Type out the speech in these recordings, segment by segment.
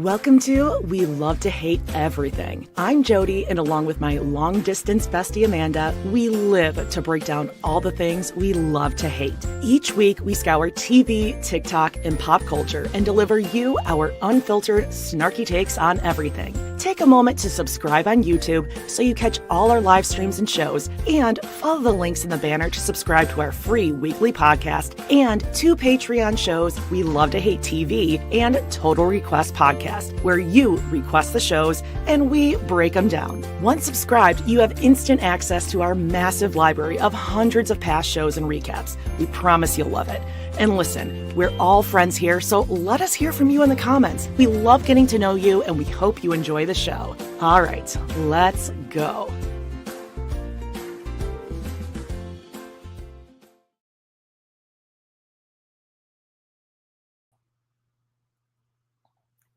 Welcome to We Love to Hate Everything. I'm Jody, and along with my long-distance bestie Amanda, we live to break down all the things we love to hate. Each week, we scour TV, TikTok, and pop culture and deliver you our unfiltered, snarky takes on everything. Take a moment to subscribe on YouTube so you catch all our live streams and shows, and follow the links in the banner to subscribe to our free weekly podcast and 2 Patreon shows, We Love to Hate TV and Total Request Podcast, where you request the shows and we break them down. Once subscribed, you have instant access to our massive library of hundreds of past shows and recaps. We promise you'll love it. And listen, we're all friends here, so let us hear from you in the comments. We love getting to know you, and we hope you enjoy the show. All right, let's go.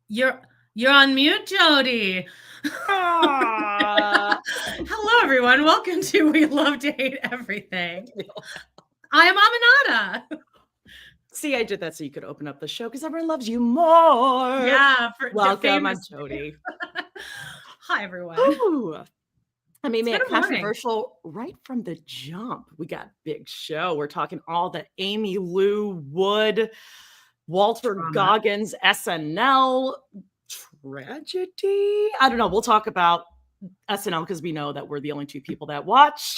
You're on mute, Jody. Hello, everyone. Welcome to We Love to Hate Everything. I am Aminata. See, I did that so you could open up the show because everyone loves you more. Yeah. Welcome, I'm Jody. Hi, everyone. Ooh. I mean, man, controversial right from the jump. We got big show. We're talking all the Aimee, Lou, Wood, Walter, Goggins, SNL tragedy. I don't know. We'll talk about SNL because we know that we're the only 2 people that watch.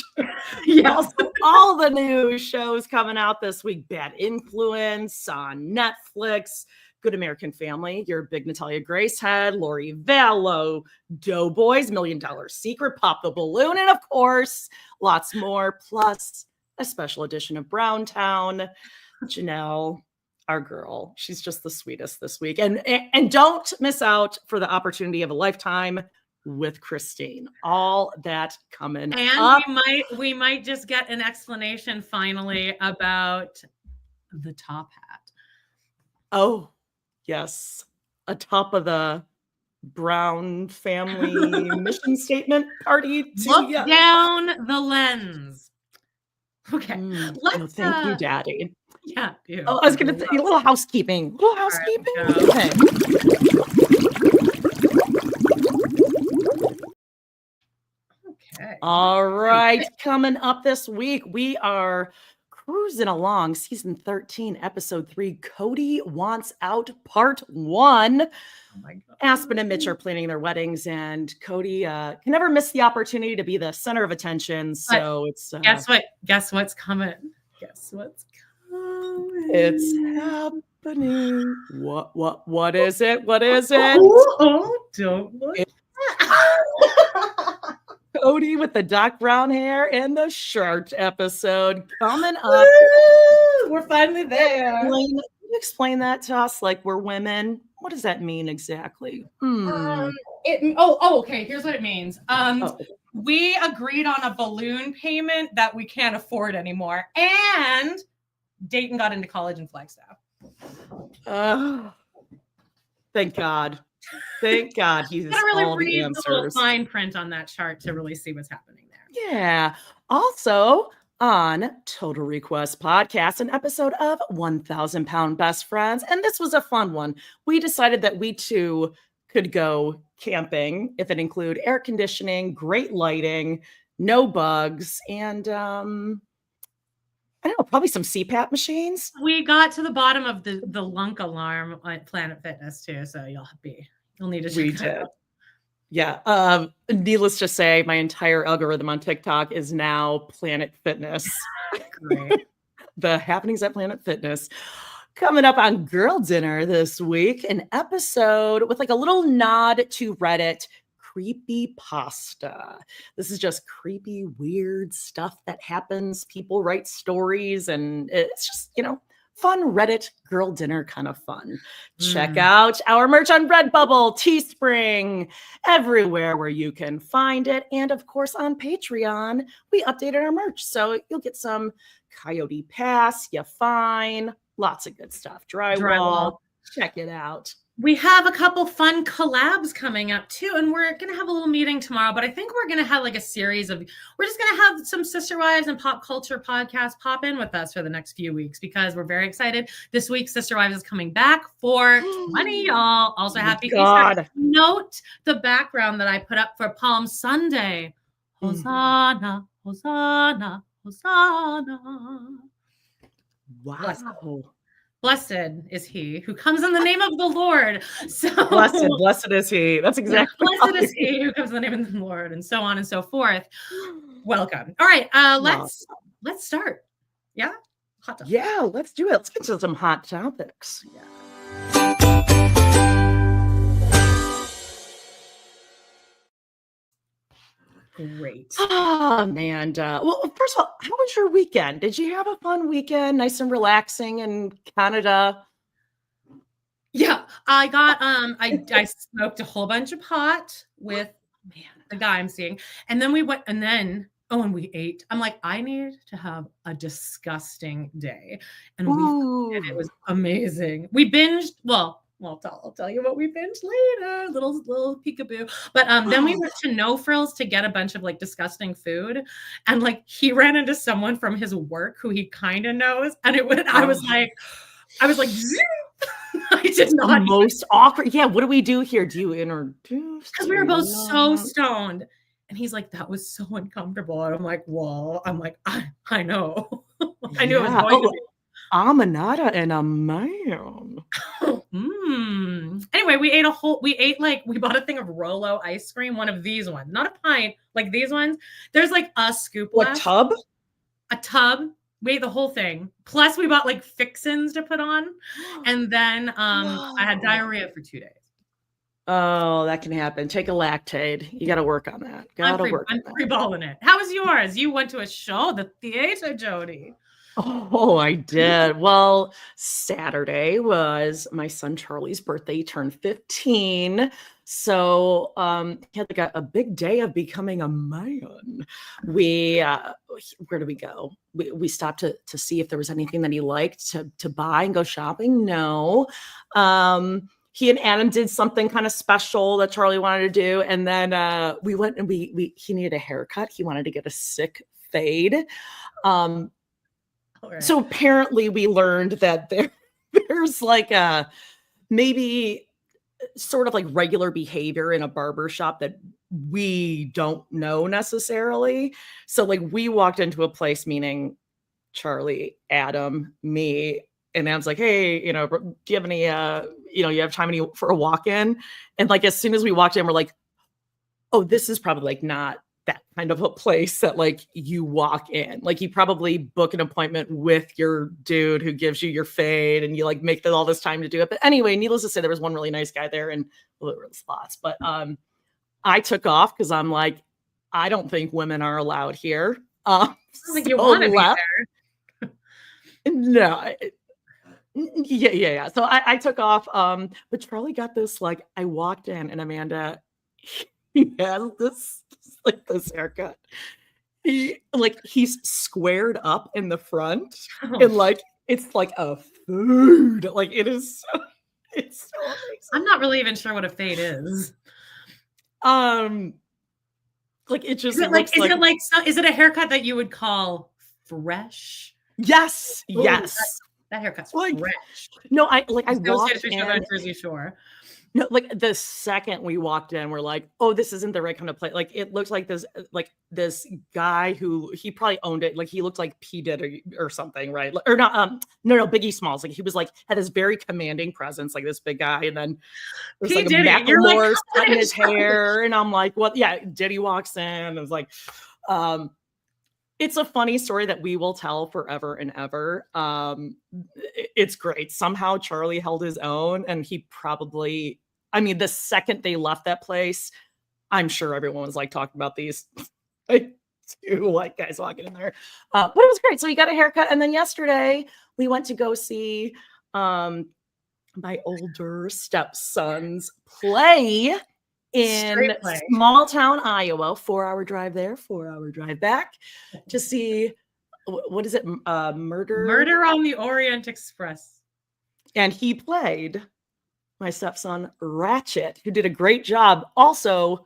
Yeah. Also, all the new shows coming out this week. Bad Influence on Netflix. Good American Family. Your big Natalia Grace head. Lori Vallow. Doughboys. $1 Million Secret. Pop the Balloon. And of course, lots more. Plus a special edition of Browntown. Janelle, our girl. She's just the sweetest this week. And don't miss out for the opportunity of a lifetime with Christine. All that coming up. We might just get an explanation finally about the top hat. Oh, yes. Atop of the Brown family mission statement party. Look down the lens. Okay. Thank you, Daddy. Yeah. Oh, I was going to say a little housekeeping. Right, okay. Okay. All right. Coming up this week, we are cruising along season 13, episode 3. Kody Wants Out, part 1. Oh my God. Aspen and Mitch are planning their weddings, and Kody can never miss the opportunity to be the center of attention. So it's guess what's coming? Guess what's coming? It's happening. What is it? What is it? Don't look. Kody with the dark brown hair and the shirt episode coming up. We're finally there. Can you explain that to us? Like, we're women. What does that mean exactly? Okay. Here's what it means. We agreed on a balloon payment that we can't afford anymore, and Dayton got into college in Flagstaff. Thank God. Thank God he's really all the read answers. The little fine print on that chart to really see what's happening there. Yeah. Also on Total Request Podcast, an episode of 1,000 Pound Best Friends. And this was a fun one. We decided that we too could go camping if it include air conditioning, great lighting, no bugs, and I don't know, probably some CPAP machines. We got to the bottom of the lunk alarm at Planet Fitness too, so you'll need to check that out. Yeah. Needless to say, my entire algorithm on TikTok is now Planet Fitness. Great. The happenings at Planet Fitness. Coming up on Girl Dinner this week, an episode with like a little nod to Reddit. Creepypasta. This is just creepy, weird stuff that happens. People write stories, and it's just, fun Reddit girl dinner kind of fun. Check out our merch on Redbubble, Teespring, everywhere where you can find it. And of course, on Patreon, we updated our merch. So you'll get some Coyote Pass, you fine, lots of good stuff. Drywall. Check it out. We have a couple fun collabs coming up too, and we're gonna have a little meeting tomorrow. But I think we're gonna have like a series of. We're just gonna have some Sister Wives and pop culture podcasts pop in with us for the next few weeks because we're very excited. This week, Sister Wives is coming back for 20, y'all. Also, happy Easter. Note the background that I put up for Palm Sunday. Hosanna, Hosanna, Hosanna. Wow. Blessed is he who comes in the name of the Lord. So blessed is he. That's exactly. Blessed is he who comes in the name of the Lord, and so on and so forth. Welcome. All right, let's start. Yeah, hot topics. Yeah, let's do it. Let's get to some hot topics. Yeah. Great. Oh, Amanda. Well, first of all, how was your weekend? Did you have a fun weekend? Nice and relaxing in Canada? Yeah, I got I smoked a whole bunch of pot with the guy I'm seeing, and then we went and we ate. I'm like, I need to have a disgusting day, and it was amazing. We binged. Well, I'll tell you what we binged later. Little peekaboo. But then we went to No Frills to get a bunch of like disgusting food, and like he ran into someone from his work who he kind of knows, and I was like. I did not. The most awkward. Yeah, what do we do here? Do you introduce? Because we were both so stoned. And he's like, that was so uncomfortable. And I'm like, well, I know. I knew it was going to be. Amanada and a man. Anyway, we bought a thing of Rolo ice cream, one of these ones, not a pint, like these ones. There's like a scoop left. A tub. We ate the whole thing. Plus, we bought like fixins to put on. And then I had diarrhea for 2 days. Oh, that can happen. Take a Lactaid. You got to work on that. I'm free-balling it. How was yours? You went to a show, the theater, Jody. Oh, I did. Well, Saturday was my son Charlie's birthday. He turned 15. So he had like a big day of becoming a man. Where did we go? We stopped to see if there was anything that he liked to buy and go shopping. No. He and Adam did something kind of special that Charlie wanted to do. And then we went and he needed a haircut. He wanted to get a sick fade. So apparently we learned that there's like maybe sort of like regular behavior in a barber shop that we don't know necessarily. So like we walked into a place, meaning Charlie, Adam, me, and Adam's like, hey, do you have any, you have time for a walk-in? And like, as soon as we walked in, we're like, oh, this is probably like not that kind of a place that like you walk in. Like you probably book an appointment with your dude who gives you your fade and you like make all this time to do it. But anyway, needless to say, there was one really nice guy there, and well, there was lots, but I took off because I'm like, I don't think women are allowed here. Like you want to be there. No. Yeah. So I took off. But Charlie got this, like, I walked in and Amanda, he has this haircut. He's squared up in the front, and like it's like a food. Like it is it's so amazing. I'm not really even sure what a fade is. Like it just is it a haircut that you would call fresh? Yes. Ooh, yes. That haircut's like fresh. No, I walked in. Jersey Shore. No, like the second we walked in, we're like, oh, this isn't the right kind of place. Like it looks like this guy who he probably owned it. Like he looked like P Diddy or something, right? Or not, no, Biggie Smalls. Like he was like had this very commanding presence, like this big guy. And then there's like a Macklemore cutting his hair. And I'm like, what? Yeah, Diddy walks in. I was like, it's a funny story that we will tell forever and ever. It's great. Somehow Charlie held his own, and he probably, the second they left that place, I'm sure everyone was like talking about these two white guys walking in there. But it was great. So he got a haircut. And then yesterday we went to go see my older stepson's play in small town Iowa. 4-hour drive there, 4-hour drive back to see, what is it? Murder on the Orient Express. And he played my stepson Ratchet, who did a great job, also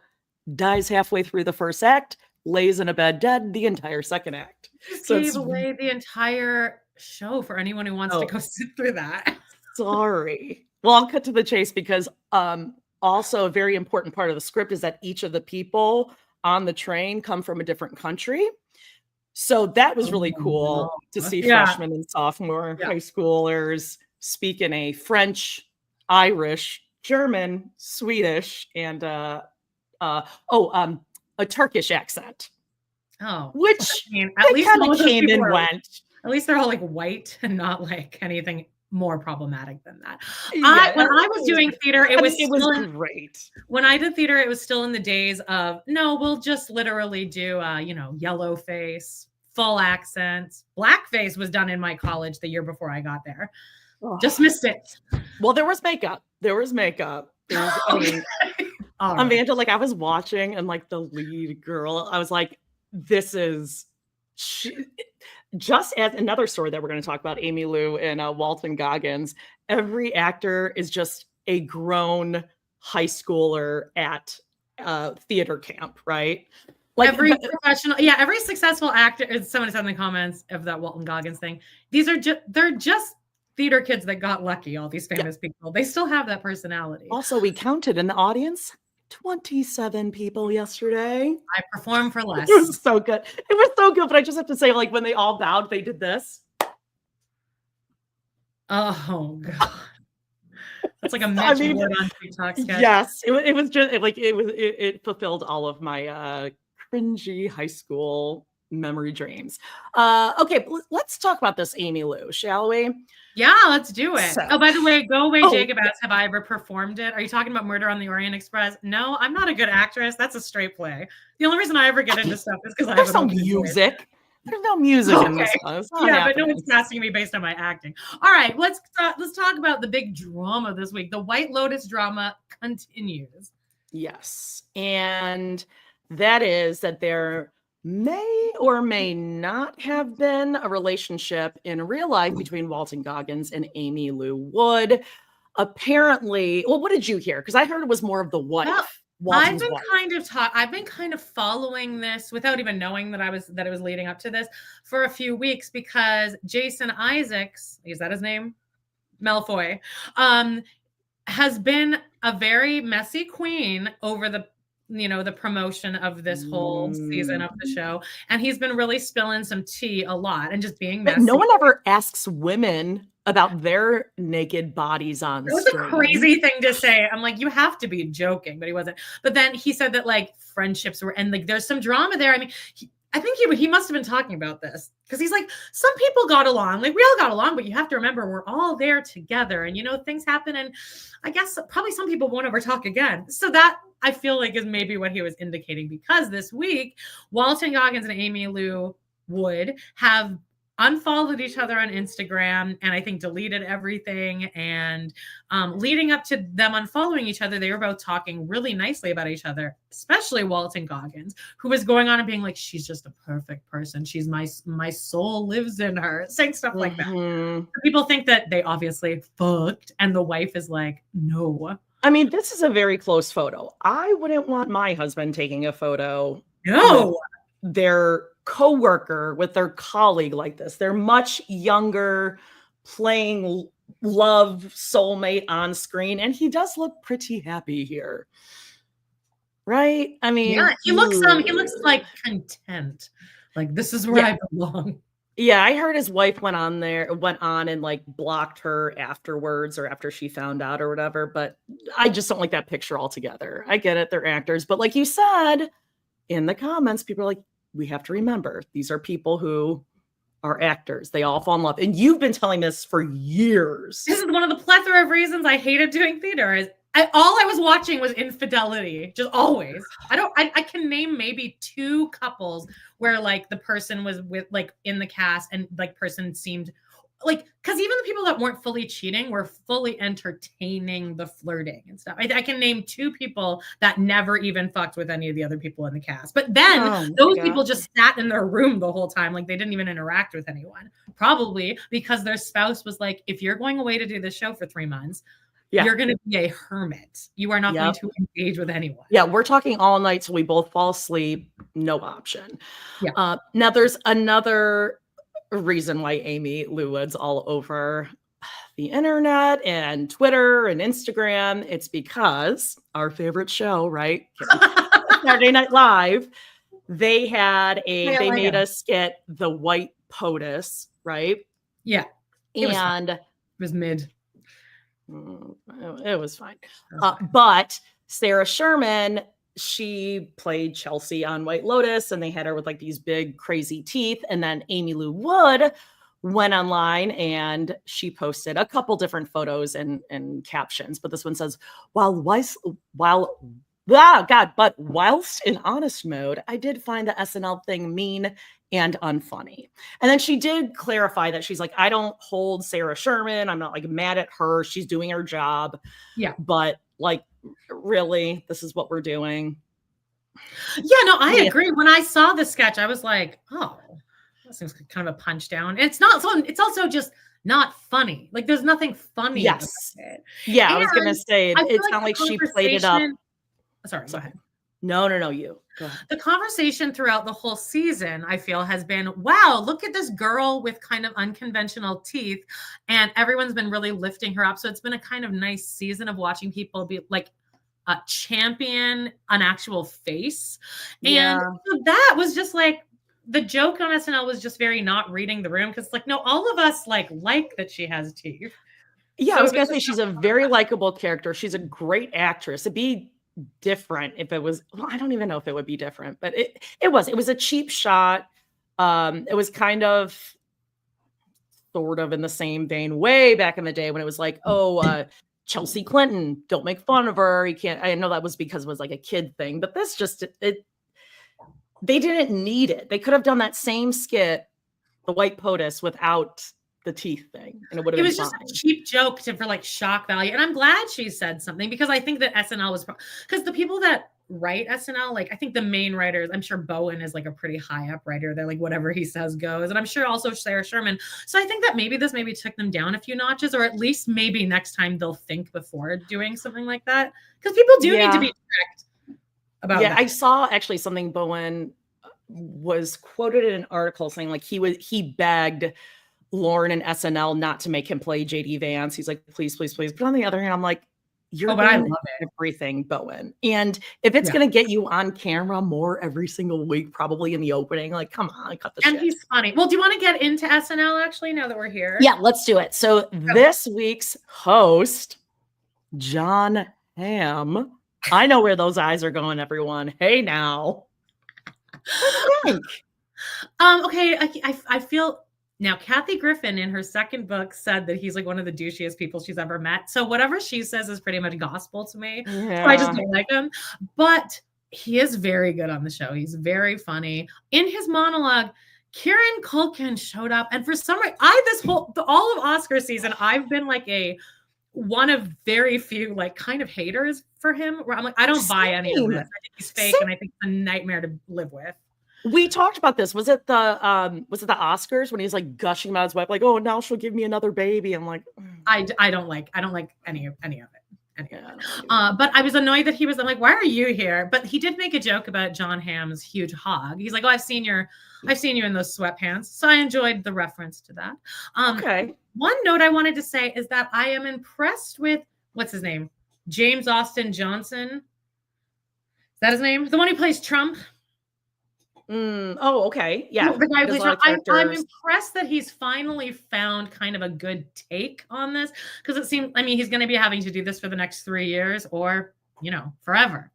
dies halfway through the first act, lays in a bed dead the entire second act. Just So gave away the entire show for anyone who wants to go sit through that. Sorry. Well, I'll cut to the chase because also a very important part of the script is that each of the people on the train come from a different country. So that was really cool to see freshmen and sophomore high schoolers speak in a French, Irish, German, Swedish, and a Turkish accent. Oh, which I mean, at least kind of came and went. At least they're all like white and not like anything more problematic than that. Yeah, when I was doing theater, it was great. When I did theater, it was still in the days of, no, we'll just literally do, yellow face, full accents. Blackface was done in my college the year before I got there. Just missed it. Well, there was makeup. Amanda, like I was watching and like the lead girl, I was like, this is just as another story that we're going to talk about, Aimee Lou and Walton Goggins. Every actor is just a grown high schooler at theater camp, right? Like every professional, every successful actor. Someone said in the comments of that Walton Goggins thing. They're just theater kids that got lucky. All these famous people, they still have that personality. Also, we counted in the audience 27 people yesterday. I performed for less. It was so good. It was so good. But I just have to say, like, when they all bowed, they did this. Oh God. That's like a Mitch Wood on TikTok sketch. Yes. It was just like it fulfilled all of my cringy high school memory dreams. Okay, let's talk about this Aimee Lou, shall we? Yeah, let's do it. So, by the way, Go Away Jacob asks, have I ever performed it? Are you talking about Murder on the Orient Express? No, I'm not a good actress. That's a straight play. The only reason I ever get into stuff is because I have no music. There's no music in this one. But no one's casting me based on my acting. All right, let's talk about the big drama this week. The White Lotus drama continues. Yes, and that is that there may or may not have been a relationship in real life between Walton Goggins and Aimee Lou Wood. Apparently, well, what did you hear? Because I heard it was more of the wife. Well, I've been kind of following this without even knowing that it was leading up to this for a few weeks, because Jason Isaacs, is that his name? Malfoy, has been a very messy queen over the promotion of this whole season of the show. And he's been really spilling some tea a lot and just being messy. But no one ever asks women about their naked bodies on screen. It was a crazy thing to say. I'm like, you have to be joking, but he wasn't. But then he said that like friendships were, and like there's some drama there. I mean, I think he must have been talking about this because he's like, some people got along, like we all got along, but you have to remember we're all there together, and things happen, and I guess probably some people won't ever talk again. So that I feel like is maybe what he was indicating, because this week Walton Goggins and Aimee Lou Wood have unfollowed each other on Instagram and I think deleted everything. And leading up to them unfollowing each other, they were both talking really nicely about each other, especially Walton Goggins, who was going on and being like, she's just a perfect person. She's my soul lives in her, saying stuff like that. People think that they obviously fucked, and the wife is like, no. I mean, this is a very close photo. I wouldn't want my husband taking a photo. No. Their coworker with their colleague like this. They're much younger, playing love soulmate on screen, and he does look pretty happy here, right? I mean, yeah, he looks like content, like this is where I belong. Yeah, I heard his wife went on and like blocked her afterwards, or after she found out or whatever. But I just don't like that picture altogether. I get it, they're actors, but like you said in the comments, people are like, we have to remember these are people who are actors. They all fall in love. And you've been telling this for years. This is one of the plethora of reasons I hated doing theater. Is all I was watching was infidelity, just always. I can name maybe 2 couples where like the person was with like in the cast and like person seemed like, because even the people that weren't fully cheating were fully entertaining the flirting and stuff. I can name 2 people that never even fucked with any of the other people in the cast. But then those people just sat in their room the whole time. Like they didn't even interact with anyone. Probably because their spouse was like, if you're going away to do this show for 3 months, Yeah. You're going to be a hermit. You are not going to engage with anyone. Yeah, we're talking all night, so we both fall asleep. No option. Yeah. Now, there's another reason why Aimee Lewood's all over the internet and Twitter and Instagram. It's because our favorite show, right? Saturday Night Live. They made a skit, The White POTUS, right? Yeah. It was mid. It was fine. But Sarah Sherman, she played Chelsea on White Lotus, and they had her with like these big crazy teeth. And then Aimee Lou Wood went online and she posted a couple different photos and captions. But this one says, but whilst in honest mode, I did find the SNL thing mean and unfunny. And then she did clarify that she's like, I don't hold Sarah Sherman. I'm not like mad at her. She's doing her job. Yeah. But like, really, this is what we're doing. Yeah, no, I agree. When I saw the sketch, I was like, oh, that seems kind of a punch down. And it's not fun. It's also just not funny. Like there's nothing funny about it. Yeah, and I was gonna say it's not like she played it up. Sorry, go ahead. No, you. Go ahead. The conversation throughout the whole season, I feel, has been, wow, look at this girl with kind of unconventional teeth. And everyone's been really lifting her up. So it's been a kind of nice season of watching people be like a champion, an actual face. And so that was just like, the joke on SNL was just very not reading the room. Because like, no, all of us like that she has teeth. Yeah, so I was going to say she's a very likable character. She's a great actress. It'd be different if it was, well, I don't even know if it would be different, but it was a cheap shot. It was kind of sort of in the same vein way back in the day when it was like, Chelsea Clinton, don't make fun of her. You can't, I know that was because it was like a kid thing, but this just, they didn't need it. They could have done that same skit, The White POTUS, without the teeth thing, and it was just a cheap joke for like shock value. And I'm glad she said something because I think that SNL was, because the people that write SNL, like I think the main writers, I'm sure Bowen is like a pretty high up writer. They're like whatever he says goes, and I'm sure also Sarah Sherman. So I think that maybe this took them down a few notches, or at least maybe next time they'll think before doing something like that, because people do need to be direct about. Yeah, that. I saw actually something Bowen was quoted in an article saying like he begged Lauren and SNL not to make him play JD Vance. He's like, please. But on the other hand, I'm like, you're doing everything, Bowen. And if it's going to get you on camera more every single week, probably in the opening, like, come on, cut the shit. And he's funny. Well, do you want to get into SNL actually now that we're here? Yeah, let's do it. So this week's host, Jon Hamm. I know where those eyes are going, everyone. Hey, now. What do you think? Okay, I feel... Now, Kathy Griffin in her second book said that he's like one of the douchiest people she's ever met. So whatever she says is pretty much gospel to me. Yeah. So I just don't like him. But he is very good on the show. He's very funny. In his monologue, Kieran Culkin showed up. And for some reason, all of Oscar season, I've been like one of very few like kind of haters for him. Where I'm like, I don't buy any of this. I think he's fake and I think it's a nightmare to live with. We talked about this. Was it the Oscars when he's like gushing about his wife, like, oh, now she'll give me another baby? I'm like, I don't like any of it. But I was annoyed that I'm like, why are you here? But he did make a joke about Jon Hamm's huge hog. He's like, oh, I've seen you in those sweatpants. So I enjoyed the reference to that. Okay. One note I wanted to say is that I am impressed with, what's his name? James Austin Johnson. Is that his name? The one who plays Trump? Oh, okay. Yeah. The guy plays Trump. I'm impressed that he's finally found kind of a good take on this, because it seems, I mean, he's going to be having to do this for the next 3 years or, forever.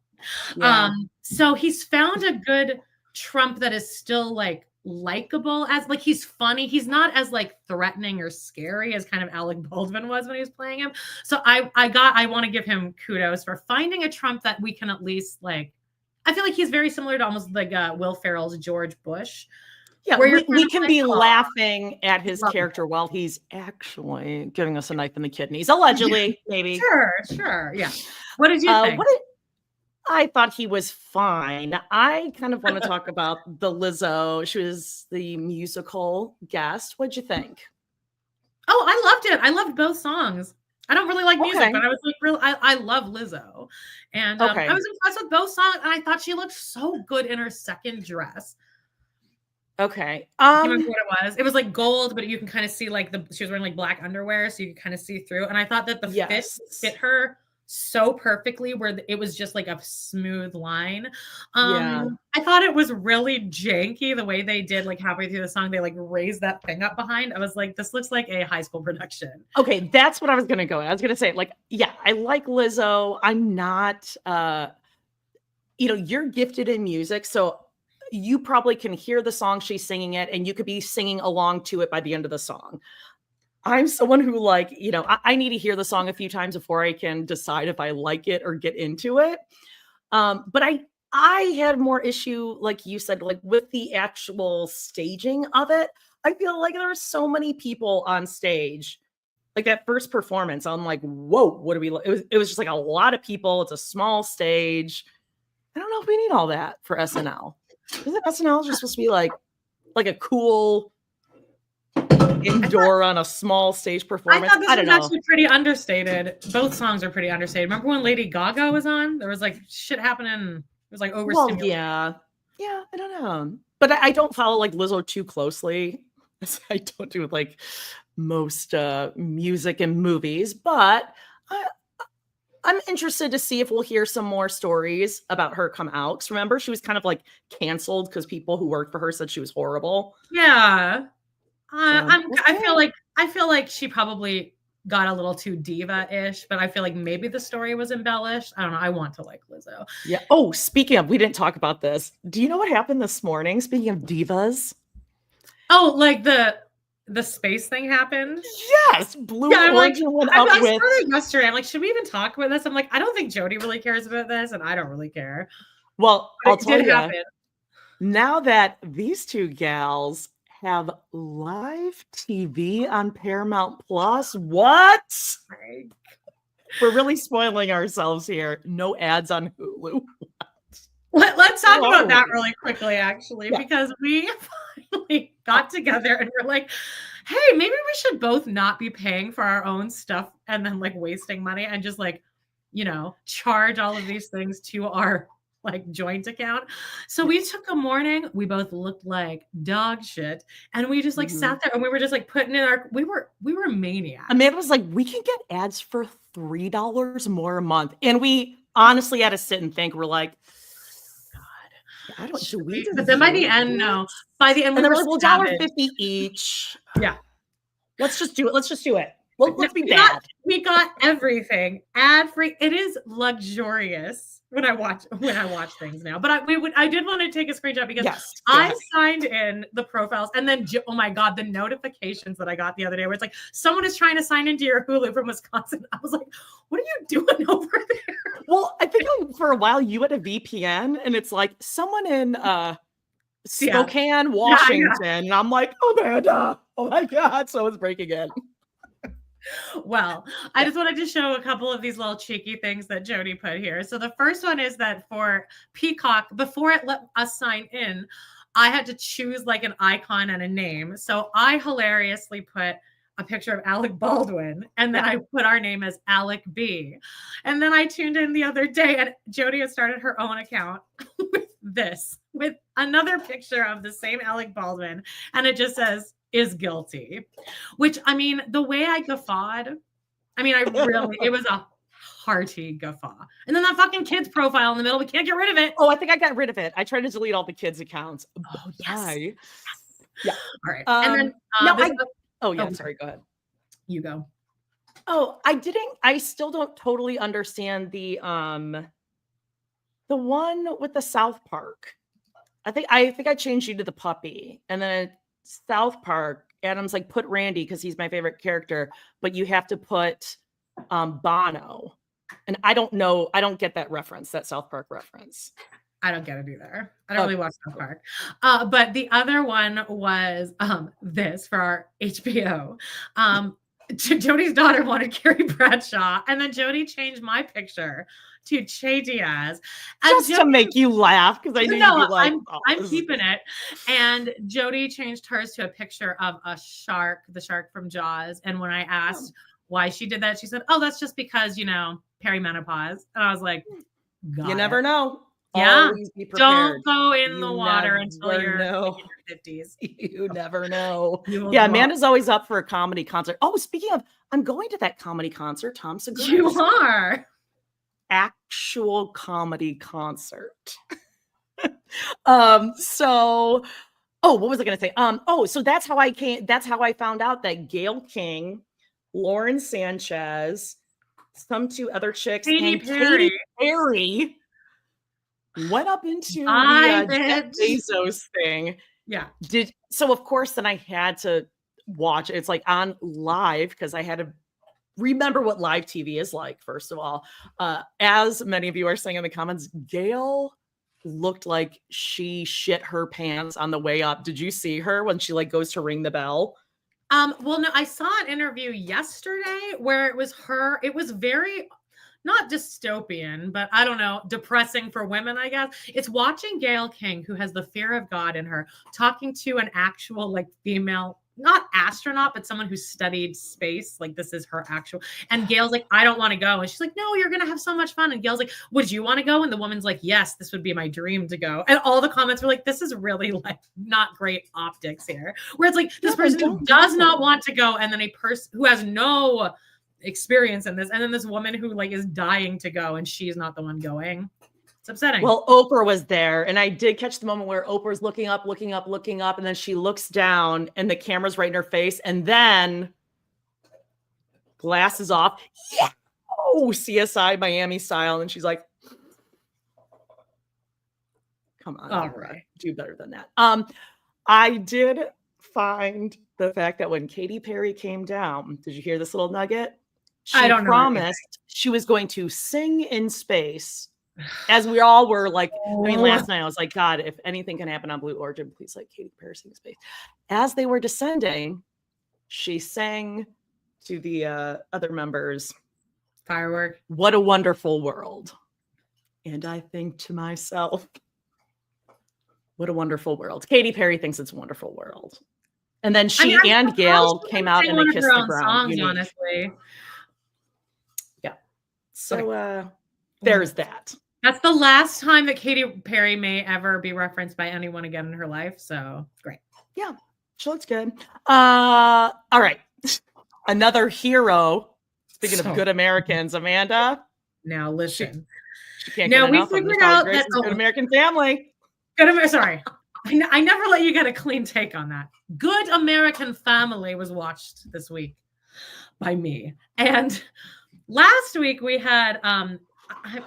Yeah. So he's found a good Trump that is still like likable, as like he's funny. He's not as like threatening or scary as kind of Alec Baldwin was when he was playing him. So I want to give him kudos for finding a Trump that we can at least like. I feel like he's very similar to almost like Will Ferrell's George Bush. Yeah, we can be laughing at his character while he's actually giving us a knife in the kidneys, allegedly, maybe. Sure, yeah. What did you think? I thought he was fine. I kind of want to talk about the Lizzo. She was the musical guest. What'd you think? Oh, I loved it. I loved both songs. I don't really like music, Okay. but I was like, real. I love Lizzo, and Okay. I was impressed with both songs, and I thought she looked so good in her second dress. Okay. Do you remember what it was? It was like gold, but you can kind of see like she was wearing like black underwear, so you could kind of see through. And I thought that the fit her so perfectly, where it was just like a smooth line. Yeah. I thought it was really janky the way they did, like halfway through the song, they like raised that thing up behind. I was like, this looks like a high school production. Okay, that's what I was gonna go at. I was gonna say, like, yeah, I like Lizzo. I'm not you're gifted in music, so you probably can hear the song she's singing it, and you could be singing along to it by the end of the song. I'm someone who, like, I need to hear the song a few times before I can decide if I like it or get into it. But I had more issue, like you said, like with the actual staging of it. I feel like there were so many people on stage. Like that first performance, I'm like, whoa, what do we? It was just like a lot of people. It's a small stage. I don't know if we need all that for SNL. Isn't SNL just supposed to be like a cool indoor on a small stage performance? I thought this I don't was know. actually pretty understated. Both songs are pretty understated. Remember when Lady Gaga was on? There was like shit happening. It was like overstimulated. Well, yeah, I don't know. But I don't follow like Lizzo too closely. I don't do like most music and movies, but I'm interested to see if we'll hear some more stories about her come out. Because remember, she was kind of like canceled because people who worked for her said she was horrible. Yeah. I feel like she probably got a little too diva-ish, but I feel like maybe the story was embellished. I don't know. I want to like Lizzo. Yeah. Oh, speaking of, we didn't talk about this. Do you know what happened this morning? Speaking of divas. Oh, like the space thing happened? Yes. Blue Origin went up I with. saw it yesterday. I'm like, should we even talk about this? I'm like, I don't think Jody really cares about this, and I don't really care. Well, But I'll tell you. Happen. Now that these two gals have live TV on Paramount Plus, what? We're really spoiling ourselves here. No ads on Hulu. Let's talk about that really quickly, actually, because we finally got together and we're like, hey, maybe we should both not be paying for our own stuff and then like wasting money and just like, charge all of these things to our like joint account. So we took a morning, we both looked like dog shit, and we just like sat there and we were just like putting in we were maniacs. Amanda was like, we can get ads for $3 more a month. And we honestly had to sit and think. We're like, God, I don't do we. But then by the end, no. By the end, and then we're like, well, $1.50 each. Yeah. Let's just do it. Let's just do it. Well, let's be bad. We got everything ad free. It is luxurious when I watch things now. But I did want to take a screenshot because I signed in the profiles and then oh my God, the notifications that I got the other day where it's like someone is trying to sign into your Hulu from Wisconsin. I was like, what are you doing over there? Well, I think for a while you had a VPN and it's like someone in Spokane, Washington. Yeah. And I'm like, Amanda, oh my God, someone's breaking in. Well, I just wanted to show a couple of these little cheeky things that Jody put here. So the first one is that for Peacock, before it let us sign in, I had to choose like an icon and a name. So I hilariously put a picture of Alec Baldwin, and then I put our name as Alec B. And then I tuned in the other day, and Jody had started her own account with another picture of the same Alec Baldwin, and it just says, is guilty, which I mean, the way I guffawed, it was a hearty guffaw. And then that fucking kid's profile in the middle, we can't get rid of it. Oh, I think I got rid of it. I tried to delete all the kids' accounts. Oh, yes. Yeah. All right. And then, sorry, go ahead. You go. Oh, I still don't totally understand the one with the South Park. I think I changed you to the puppy, and then South Park, Adam's like, put Randy because he's my favorite character, but you have to put Bono. And I don't know. I don't get that reference, that South Park reference. I don't get it either. I don't really watch South Park. But the other one was this for our HBO. Jody's daughter wanted Carrie Bradshaw, and then Jody changed my picture to Che Diaz. Just to make you laugh, because I knew you'd be like, I'm keeping it. And Jody changed hers to a picture of a shark, the shark from Jaws. And when I asked, why she did that. She said, "Oh, that's just because, perimenopause." And I was like, got You it. never know. Yeah. Always be prepared. Don't go in You the water until never you're know. in your 50s. You never know. You will Yeah, drop. Amanda's always up for a comedy concert. Oh, speaking of, I'm going to that comedy concert, Tom Segura. You are. Actual comedy concert. What was I going to say? So that's how I found out that Gayle King, Lauren Sanchez, some two other chicks, and Katy Perry went up into the Jeff Bezos thing. Yeah. So of course then I had to watch it. It's like on live because I had to remember what live TV is like, first of all. As many of you are saying in the comments, Gayle looked like she shit her pants on the way up. Did you see her when she goes to ring the bell? Well, no, I saw an interview yesterday where it was her. It was very not dystopian, but I don't know, depressing for women, I guess. It's watching Gayle King, who has the fear of God in her, talking to an actual female, not astronaut, but someone who studied space. This is her actual. And Gayle's like, I don't want to go. And she's like, no, you're going to have so much fun. And Gayle's like, would you want to go? And the woman's like, yes, this would be my dream to go. And all the comments were like, this is really not great optics here. Where it's this person who does not want to go. And then a person who has no experience in this. And then this woman who is dying to go and she's not the one going. It's upsetting. Well, Oprah was there, and I did catch the moment where Oprah's looking up, and then she looks down, and the camera's right in her face, and then glasses off. Yeah, CSI Miami style, and she's like, "Come on, all Oprah, right, do better than that." I did find the fact that when Katy Perry came down, did you hear this little nugget? She promised she was going to sing in space. As we all were last night I was like, God, if anything can happen on Blue Origin, please let Katy Perry sing space. As they were descending, she sang to the other members, firework, "What a wonderful world." And I think to myself, what a wonderful world. Katy Perry thinks it's a wonderful world. And then she and Gayle came out and they kissed the ground. Songs, honestly. Yeah. So there's that. That's the last time that Katy Perry may ever be referenced by anyone again in her life. So great. Yeah, she looks good. All right. Another hero. Speaking of good Americans, Amanda. Now listen. She can't get enough of Good American Family. Sorry. I never let you get a clean take on that. Good American Family was watched this week by me. And last week we had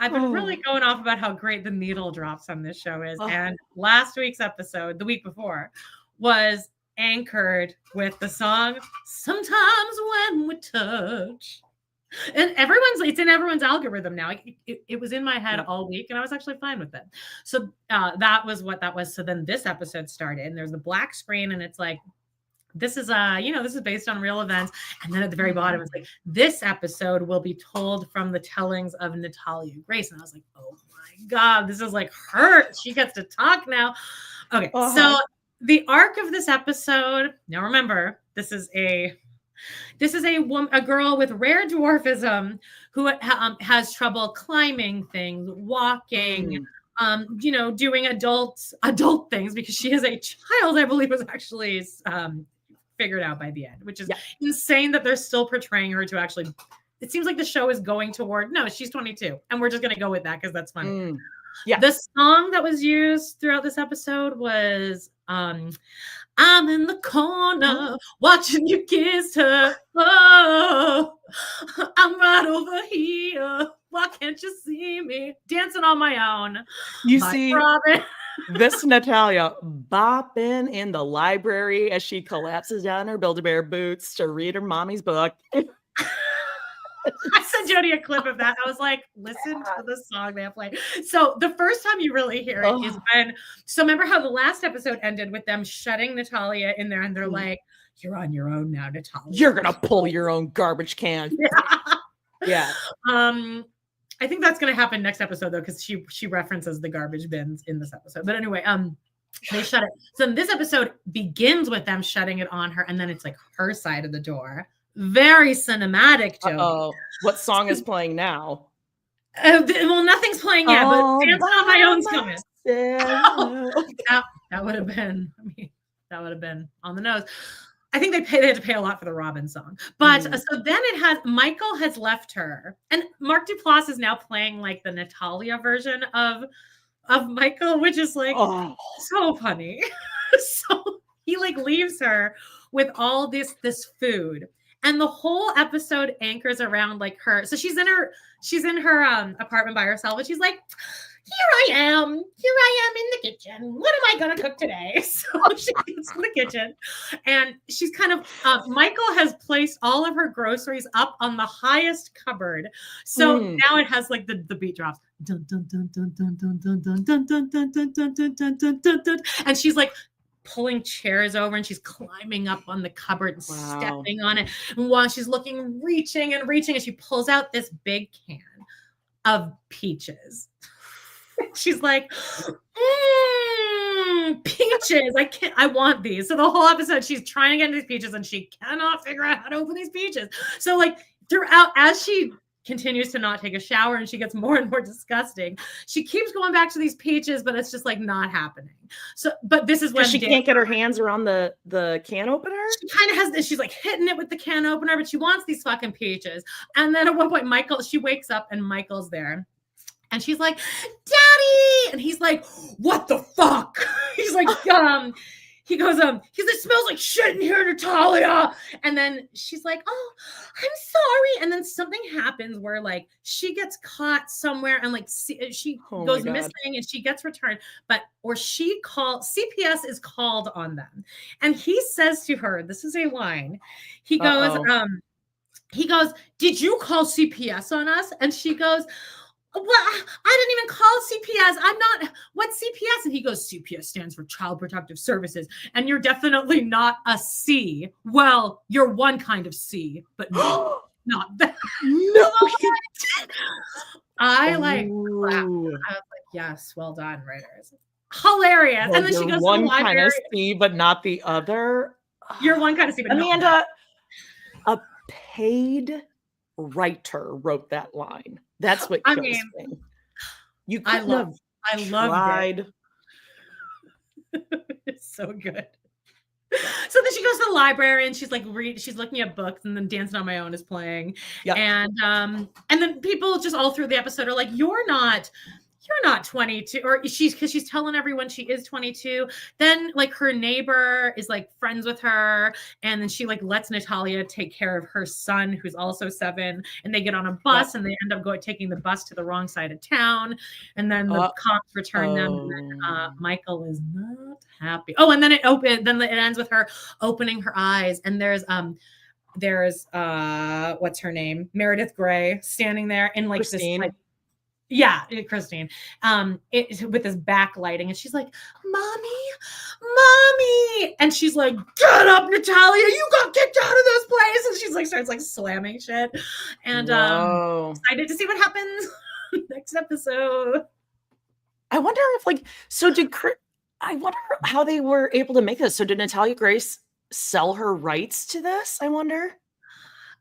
I've been really going off about how great the needle drops on this show is. And last week's episode, the week before, was anchored with the song "Sometimes When We Touch." And it's in everyone's algorithm now. It was in my head all week, and I was actually fine with it. So that was what that was. So then this episode started, and there's the black screen, and it's like, this is this is based on real events. And then at the very bottom, it's like, this episode will be told from the tellings of Natalia Grace. And I was like, oh my God, this is her. She gets to talk now. Okay. So the arc of this episode, now remember, this is a girl with rare dwarfism who has trouble climbing things, walking, doing adult things, because she is a child, I believe, was actually figured out by the end, which is insane that they're still portraying her to actually. It seems like the show is going toward, no, she's 22, and we're just going to go with that because that's funny. Yeah. The song that was used throughout this episode was I'm in the corner watching you kiss her. Oh, I'm right over here. Why can't you see me? Dancing on my own. You see this Natalia bopping in the library as she collapses down her Build-A-Bear boots to read her mommy's book. I sent Jody a clip of that. I was like, listen to the song they play. So the first time you really hear it is when, so remember how the last episode ended with them shutting Natalia in there, and they're like, you're on your own now, Natalia. You're going to pull your own garbage can. Yeah. I think that's going to happen next episode, though, because she references the garbage bins in this episode. But anyway, they shut it. So this episode begins with them shutting it on her, and then it's like her side of the door. very cinematic Jody. Oh, what song is playing now? Well, nothing's playing yet, but Dancing on My Own's coming. That would have been, that would have been on the nose. I think they had to pay a lot for the Robin song. But so then Michael has left her. And Mark Duplass is now playing like the Natalia version of Michael, which is like so funny. So he like leaves her with all this food. And the whole episode anchors around like her. So she's in her apartment by herself, and she's like, here I am in the kitchen. What am I going to cook today? So she gets in the kitchen, and she's kind of, Michael has placed all of her groceries up on the highest cupboard. So now it has like the beat drops. Dun, dun, dun, dun, dun, dun, dun, dun, dun, dun, dun, dun, dun, dun, dun, dun, dun. And she's like pulling chairs over, and she's climbing up on the cupboard and stepping on it. And while she's reaching, and she pulls out this big can of peaches. She's like, peaches. I want these. So the whole episode, she's trying to get into these peaches, and she cannot figure out how to open these peaches. So like throughout, as she continues to not take a shower and she gets more and more disgusting, she keeps going back to these peaches, but it's just like not happening. So, but this is when she can't get her hands around the can opener. She kind of has this. She's like hitting it with the can opener, but she wants these fucking peaches. And then at one point, she wakes up and Michael's there. And she's like, Daddy! And he's like, what the fuck? He's like, he goes, it smells like shit in here, Natalia. And then she's like, oh, I'm sorry. And then something happens where like she gets caught somewhere, and like she goes missing, and she gets returned. CPS is called on them. And he says to her, this is a line. He goes, did you call CPS on us? And she goes, well, I didn't even call CPS. I'm not. What's CPS? And he goes, CPS stands for Child Protective Services. And you're definitely not a C. Well, you're one kind of C, but no, not that. No. I like, I was like, yes, well done, writers. Hilarious. Well, and then she goes one to the library. Kind of C, but not the other. You're one kind of C, but Amanda, a paid writer wrote that line. That's what kills me. You couldn't have tried. It's so good. So then she goes to the library, and she's like, she's looking at books, and then Dancing on My Own is playing. Yep. And then people just all through the episode are like, you're not 22, or because she's telling everyone she is 22. Then like her neighbor is like friends with her, and then she like lets Natalia take care of her son, who's also 7, and they get on a bus, and they end up taking the bus to the wrong side of town, and then the cops return them, and then Michael is not happy. And then it ends with her opening her eyes, and there's what's her name, Meredith Grey, standing there in like Christine. This like, yeah, Christine, with this backlighting, and she's like, mommy, and she's like, get up, Natalia, you got kicked out of this place, and she's like starts like slamming shit, and excited to see what happens next episode. I wonder if I wonder how they were able to make this. So did Natalia Grace sell her rights to this? I wonder.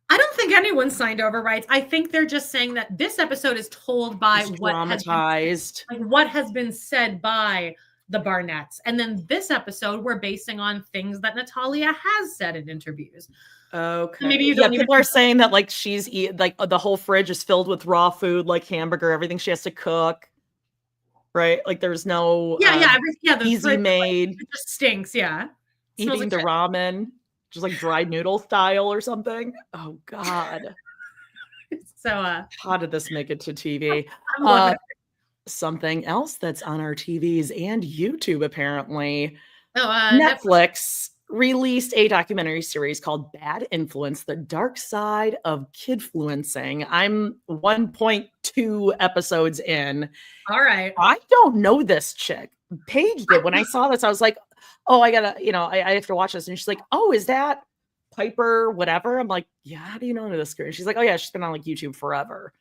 I don't think anyone signed over rights. I think they're just saying that this episode is told by what has been said by the Barnetts. And then this episode, we're basing on things that Natalia has said in interviews. Okay. Maybe you don't people are saying that like she's like the whole fridge is filled with raw food, like hamburger, everything she has to cook. Right? Like there's no the easy fridge, made. Like, it just stinks, yeah. Eating like the ramen. Just like dried noodle style or something. Oh God. So how did this make it to TV? Something else that's on our TVs and YouTube apparently. Netflix released a documentary series called Bad Influence: The Dark Side of Kidfluencing. I'm 1.2 episodes in. All right. I don't know this chick. Paige did. When I saw this, I was like, oh, I gotta, I have to watch this. And she's like, oh, is that Piper, whatever? I'm like, yeah, how do you know this girl? She's like, oh yeah, she's been on like YouTube forever.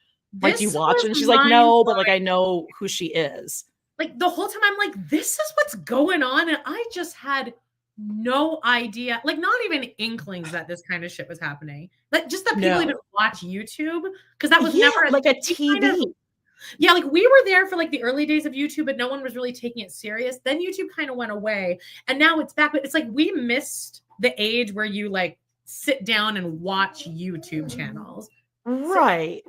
Like, do you watch it? And she's like, no, but like I know who she is. Like the whole time I'm like, this is what's going on. And I just had no idea, like not even inklings that this kind of shit was happening. Like just that people No. even watch YouTube, because that was Yeah, never like a we kind of- TV. yeah, like we were there for like the early days of YouTube, but no one was really taking it serious. Then YouTube kind of went away, and now it's back. But it's like we missed the age where you like sit down and watch YouTube channels. Right.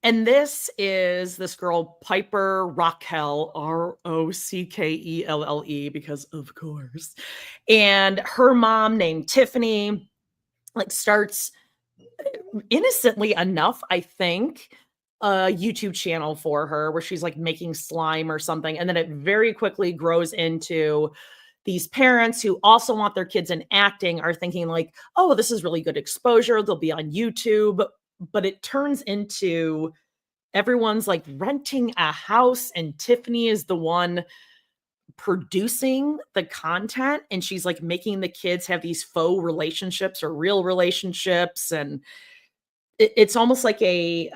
And this is this girl, Piper Rockell, Rockelle, because of course. And her mom, named Tiffany, like starts innocently enough, I think, a YouTube channel for her where she's like making slime or something. And then it very quickly grows into these parents who also want their kids in acting are thinking like, oh, this is really good exposure. They'll be on YouTube. But it turns into everyone's like renting a house, and Tiffany is the one producing the content, and she's like making the kids have these faux relationships or real relationships. And it's almost like a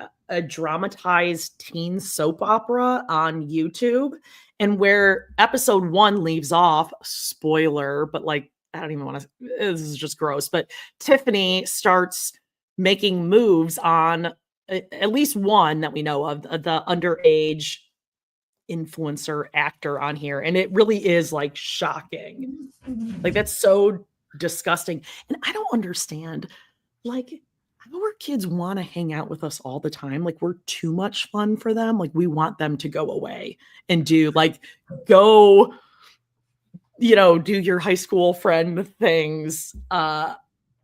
dramatized teen soap opera on YouTube. And where episode 1 leaves off, spoiler, but like, I don't even want to, this is just gross, but Tiffany starts making moves on at least one that we know of, the underage influencer actor on here. And it really is like shocking. Like, that's so disgusting. And I don't understand, like, our kids want to hang out with us all the time. Like, we're too much fun for them. Like, we want them to go away and do go, do your high school friend things.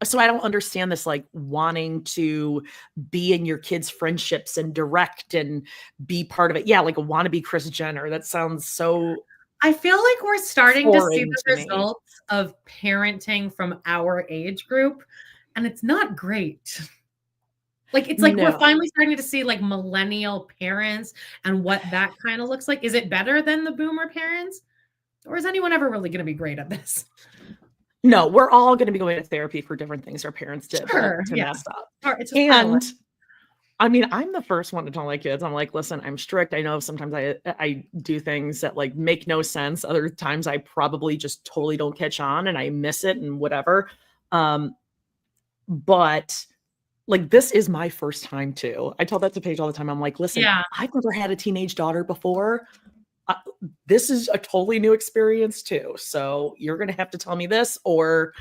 So I don't understand this, like, wanting to be in your kids' friendships and direct and be part of it. Yeah, like a wannabe Kris Jenner. That sounds so. I feel like we're starting to see the to me. results of parenting from our age group, and it's not great. Like, it's like we're finally starting to see like millennial parents and what that kind of looks like. Is it better than the boomer parents? Or is anyone ever really going to be great at this? No, we're all going to be going to therapy for different things our parents did Sure, to mess up. It's and I mean, I'm the first one to tell my kids, I'm like, listen, I'm strict. I know sometimes I do things that like make no sense. Other times I probably just totally don't catch on and I miss it and whatever. But like, this is my first time too. I tell that to Paige all the time. I'm like, listen, I've never had a teenage daughter before. This is a totally new experience too. So you're going to have to tell me this, or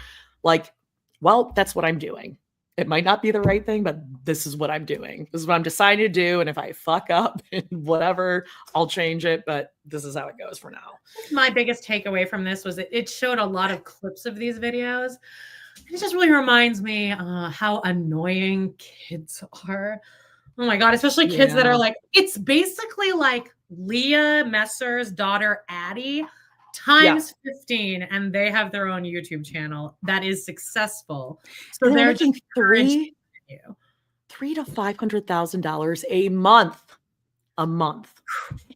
like, well, that's what I'm doing. It might not be the right thing, but this is what I'm doing. This is what I'm deciding to do. And if I fuck up and whatever, I'll change it. But this is how it goes for now. My biggest takeaway from this was it showed a lot of clips of these videos. It just really reminds me how annoying kids are. Oh my God, especially kids that are like, it's basically like Leah Messer's daughter, Addie, times 15, and they have their own YouTube channel that is successful. So they're just $300,000 to $500,000 a month.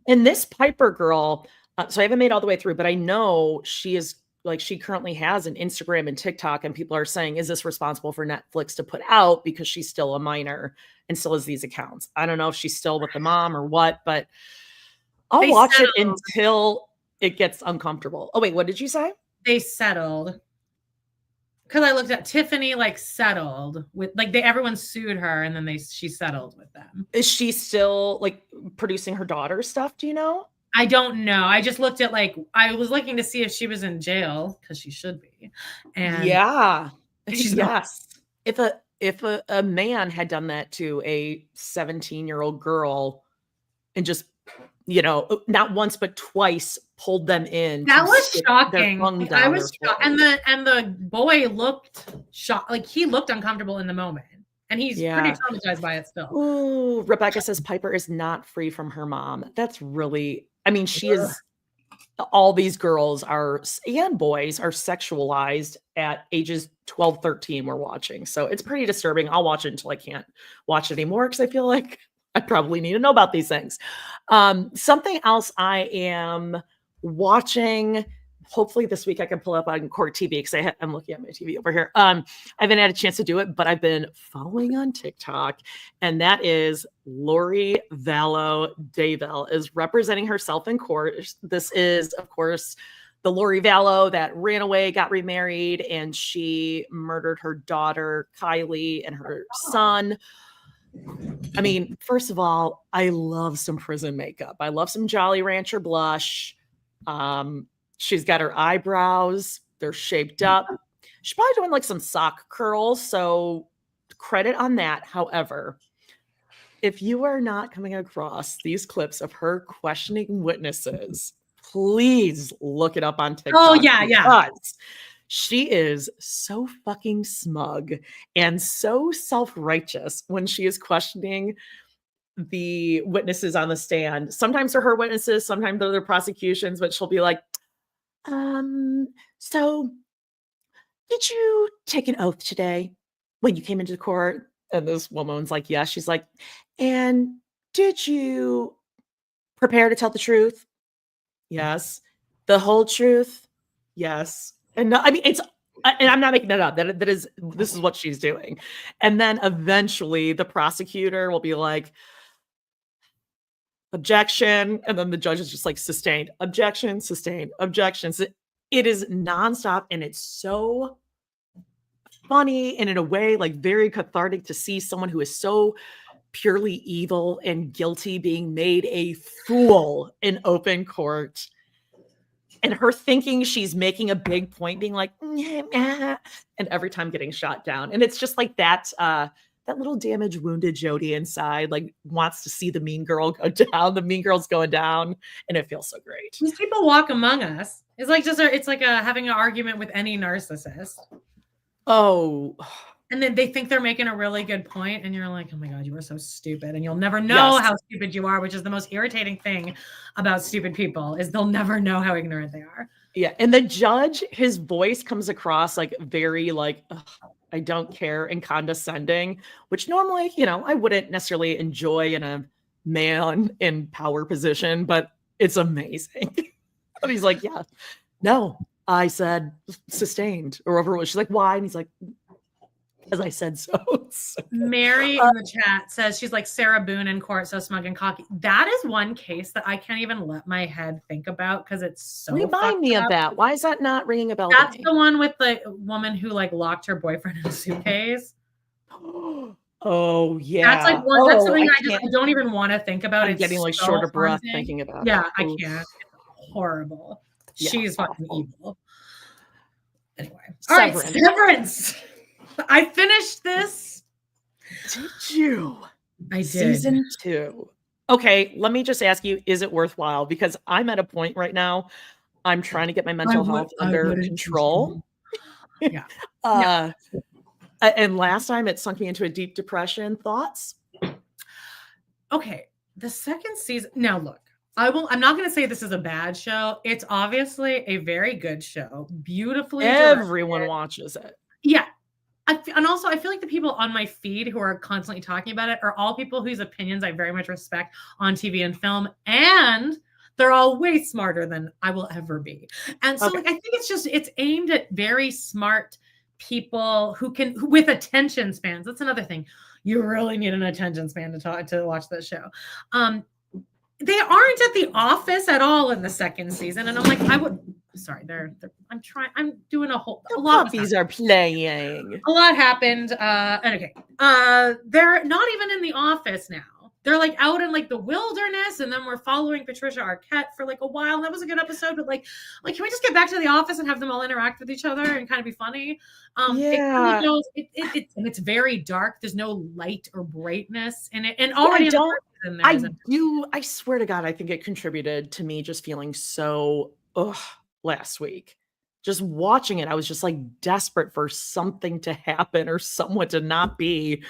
And this Piper girl, so I haven't made all the way through, but I know she is like, she currently has an Instagram and TikTok, and people are saying, is this responsible for Netflix to put out because she's still a minor and still has these accounts? I don't know if she's still with the mom or what, but I'll watch it until it gets uncomfortable. Oh, wait, what did you say? They settled. Because I looked at Tiffany, like, settled with, like, everyone sued her, and then she settled with them. Is she still like producing her daughter's stuff? Do you know? I don't know. I just looked at, like, I was looking to see if she was in jail, because she should be. And she's not. If a man had done that to a 17-year-old girl and just, not once but twice pulled them in, that was shocking. Like, I was shocked. And the boy looked shocked. Like, he looked uncomfortable in the moment. And he's pretty traumatized by it still. Ooh, Rebecca says Piper is not free from her mom. That's really, I mean, she is, all these girls and boys are sexualized at ages 12, 13 we're watching. So it's pretty disturbing. I'll watch it until I can't watch it anymore because I feel like I probably need to know about these things. Something else I am watching, hopefully this week I can pull up on Court TV because I'm looking at my TV over here. I haven't had a chance to do it, but I've been following on TikTok, and that is Lori Vallow Daybell is representing herself in court. This is, of course, the Lori Vallow that ran away, got remarried, and she murdered her daughter, Kylie, and her son. I mean, first of all, I love some prison makeup. I love some Jolly Rancher blush. She's got her eyebrows. They're shaped up. She's probably doing like some sock curls. So credit on that. However, if you are not coming across these clips of her questioning witnesses, please look it up on TikTok. Oh, yeah, yeah. Because she is so fucking smug and so self-righteous when she is questioning the witnesses on the stand. Sometimes they're her witnesses, sometimes they're the prosecutions, but she'll be like, so did you take an oath today when you came into court? And this woman's like, yes. She's like, and did you prepare to tell the truth? Yes. The whole truth? Yes. And no, I mean, and I'm not making that up. This is what she's doing. And then eventually the prosecutor will be like, objection. And then the judge is just like, sustained, objection, sustained, objections. It is nonstop. And it's so funny and in a way like very cathartic to see someone who is so purely evil and guilty being made a fool in open court, and her thinking she's making a big point, being like, and every time getting shot down. And it's just like that little damaged, wounded Jody inside, like wants to see the mean girl go down. The mean girl's going down, and it feels so great. These people walk among us. It's like having an argument with any narcissist. Oh, and then they think they're making a really good point, and you're like, oh my God, you are so stupid. And you'll never know how stupid you are, which is the most irritating thing about stupid people, is they'll never know how ignorant they are. Yeah. And the judge, his voice comes across like very like, I don't care, and condescending, which normally, I wouldn't necessarily enjoy in a man in power position, but it's amazing. But he's like, yeah, no, I said sustained or overruled. She's like, why? And he's like, as I said so. Mary in the chat says she's like Sarah Boone in court, so smug and cocky. That is one case that I can't even let my head think about because it's so. Remind me of that. Why is that not ringing a bell? That's the one with the woman who like locked her boyfriend in a suitcase. Oh yeah, that's like one. That's something I don't even want to think about. I'm getting like short of breath thinking about. Yeah, it. I can't. It's horrible. Yeah, she's fucking evil. Anyway, all right, Severance. I finished this. Did you? I did. Season 2. Okay, let me just ask you, is it worthwhile? Because I'm at a point right now, I'm trying to get my mental health under control. Yeah. And last time it sunk me into a deep depression. Thoughts? Okay, the second season. Now look, I'm not going to say this is a bad show. It's obviously a very good show. Beautifully Everyone directed. Watches it. Yeah. And also, I feel like the people on my feed who are constantly talking about it are all people whose opinions I very much respect on TV and film. And they're all way smarter than I will ever be. And so like, I think it's aimed at very smart people who with attention spans. That's another thing. You really need an attention span to watch this show. They aren't at the office at all in the second season. And I'm like, I'm doing a lot. Puppies are playing. A lot happened. They're not even in the office now. They're like out in like the wilderness, and then we're following Patricia Arquette for like a while. And that was a good episode, but like, can we just get back to the office and have them all interact with each other and kind of be funny? Yeah. It's very dark. There's no light or brightness in it, and already I swear to God, I think it contributed to me just feeling so last week. Just watching it, I was just like desperate for something to happen or someone to not be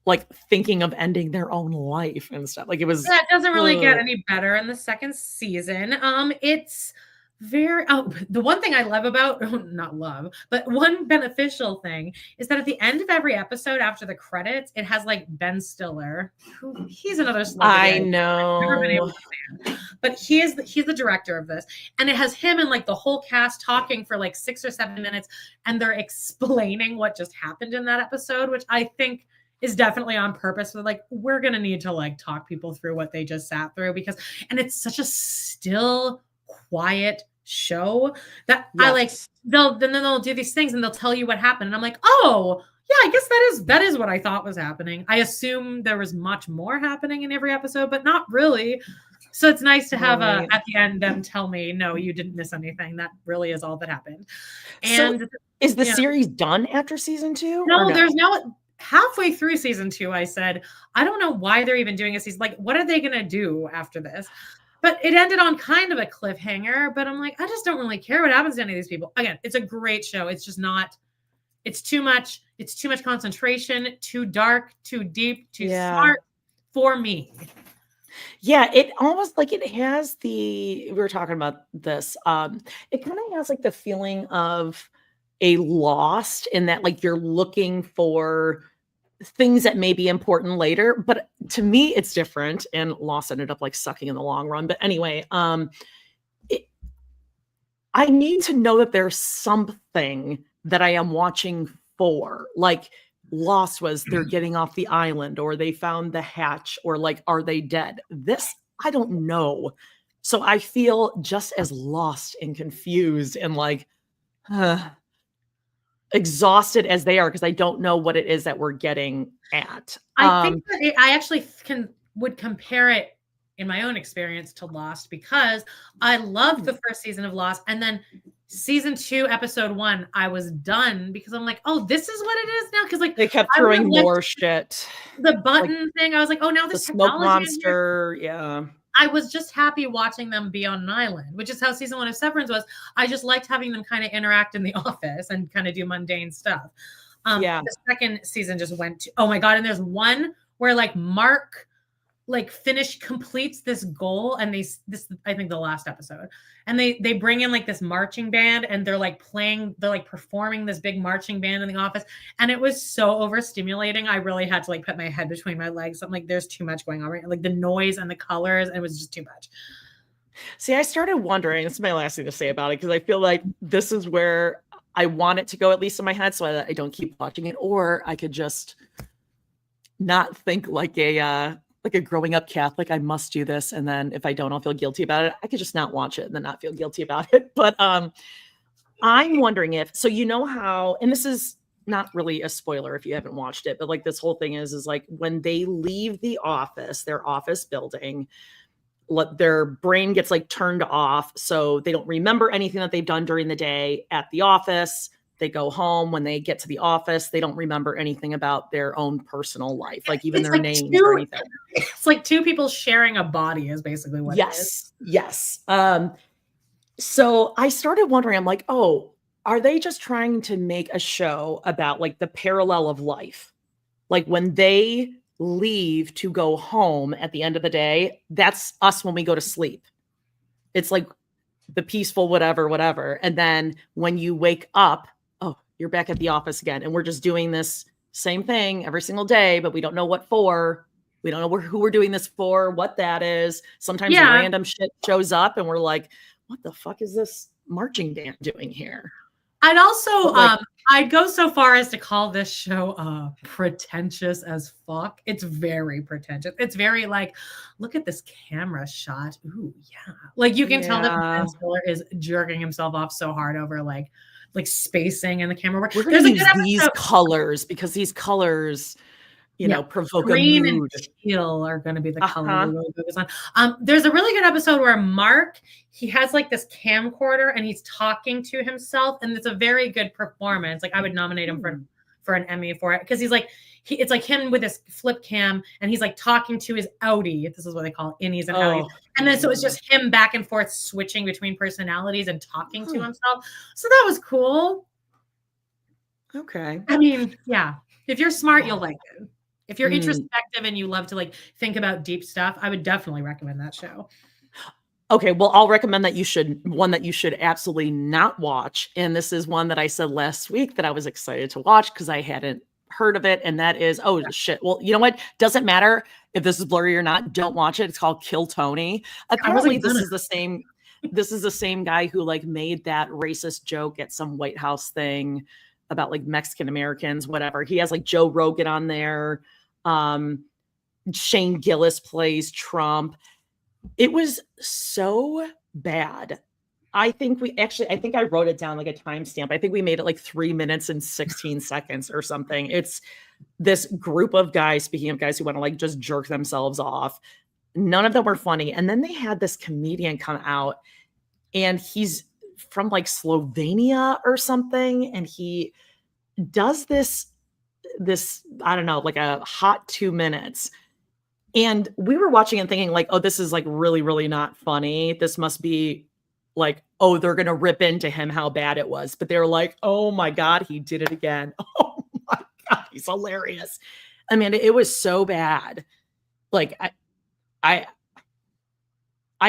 like thinking of ending their own life and stuff. Like it was. That doesn't really get any better in the second season. It's very the one thing I love about but one beneficial thing is that at the end of every episode after the credits, it has like Ben Stiller, who he's another celebrity I know. I've never been able to stand. But he's the director of this, and it has him and like the whole cast talking for like 6 or 7 minutes, and they're explaining what just happened in that episode, which I think is definitely on purpose. For like, we're gonna need to like talk people through what they just sat through, and it's such a still, quiet, show that Yes. I like. Then they'll do these things and they'll tell you what happened, and I'm like, oh yeah, I guess that is what I thought was happening. I assume there was much more happening in every episode, but not really. So it's nice to have Right. at the end them tell me, no, you didn't miss anything. That really is all that happened. So And is the yeah. series done after season 2? No, there's now halfway through season 2. I said, I don't know why they're even doing a season. Like, what are they gonna do after this? But it ended on kind of a cliffhanger. But I'm like, I just don't really care what happens to any of these people. Again, it's a great show. It's just not. It's too much. It's too much concentration. Too dark. Too deep. Too smart for me. Yeah, it almost like it has we were talking about this. It kind of has like the feeling of a Lost in that like you're looking for things that may be important later, but to me it's different, and Lost ended up like sucking in the long run. But anyway, I need to know that there's something that I am watching for. Like Lost was they're getting off the island, or they found the hatch, or like are they dead? This I don't know. So I feel just as lost and confused and like exhausted as they are, because I don't know what it is that we're getting at. I think that I actually would compare it in my own experience to Lost, because I loved the first season of Lost, and then season 2, episode 1, I was done because I'm like, oh, this is what it is now. Because like they kept throwing more shit. The button thing, I was like, oh, now The this smoke monster. Yeah. I was just happy watching them be on an island, which is how season 1 of Severance was. I just liked having them kind of interact in the office and kind of do mundane stuff. The second season just went to, oh my God. And there's one where like Mark like completes this goal, and this I think the last episode, and they bring in like this marching band, and they're like performing this big marching band in the office, and it was so overstimulating. I really had to like put my head between my legs. I'm like, there's too much going on right now. Like the noise and the colors, and it was just too much. See, I started wondering, this is my last thing to say about it, because I feel like this is where I want it to go, at least in my head, so I don't keep watching it, or I could just not think like a growing up Catholic, I must do this, and then if I don't, I'll feel guilty about it. I could just not watch it and then not feel guilty about it. But I'm wondering if, so you know how, and this is not really a spoiler if you haven't watched it, but like this whole thing is like when they leave the office, their office building, their brain gets like turned off, so they don't remember anything that they've done during the day at the office. They go home. When they get to the office, they don't remember anything about their own personal life, like even their names or anything. It's like two people sharing a body is basically what it is. Yes. So I started wondering, I'm like, oh, are they just trying to make a show about like the parallel of life? Like when they leave to go home at the end of the day, that's us when we go to sleep. It's like the peaceful whatever. And then when you wake up, oh, you're back at the office again. And we're just doing this same thing every single day, but we don't know what for. We don't know who we're doing this for, what that is. Sometimes random shit shows up and we're like, what the fuck is this marching band doing here? I'd also, I'd go so far as to call this show pretentious as fuck. It's very pretentious. It's very like, look at this camera shot. Ooh, yeah. Like you can tell that Ben Stiller is jerking himself off so hard over like spacing and the camera work. We're going to use these colors because these colors, you know, provoke green a mood. And teal are going to be the color we really focus on. There's a really good episode where Mark, he has like this camcorder and he's talking to himself, and it's a very good performance. Like I would nominate him for an Emmy for it, because he's like it's like him with his flip cam and he's like talking to his outie. This is what they call innies and outies. And then so it's just him back and forth switching between personalities and talking to himself. So that was cool. Okay. I mean, yeah. If you're smart, you'll like it. If you're introspective and you love to like think about deep stuff, I would definitely recommend that show. Okay, well, I'll recommend that you should absolutely not watch. And this is one that I said last week that I was excited to watch because I hadn't heard of it. And that is, shit. Well, you know what? Doesn't matter if this is blurry or not. Don't watch it. It's called Kill Tony. Apparently, this is the same guy who like made that racist joke at some White House thing about like Mexican Americans, whatever. He has like Joe Rogan on there. Shane Gillis plays Trump. It was so bad. I think I wrote it down like a timestamp. I think we made it like 3 minutes and 16 seconds or something. It's this group of guys, speaking of guys who want to like just jerk themselves off. None of them were funny. And then they had this comedian come out, and he's from like Slovenia or something. And he does this, I don't know, like a hot 2 minutes. And we were watching and thinking like, oh, this is like really, really not funny. This must be like, oh, they're going to rip into him how bad it was. But they were like, oh my God, he did it again. Oh my God, he's hilarious. I mean, it was so bad. Like, I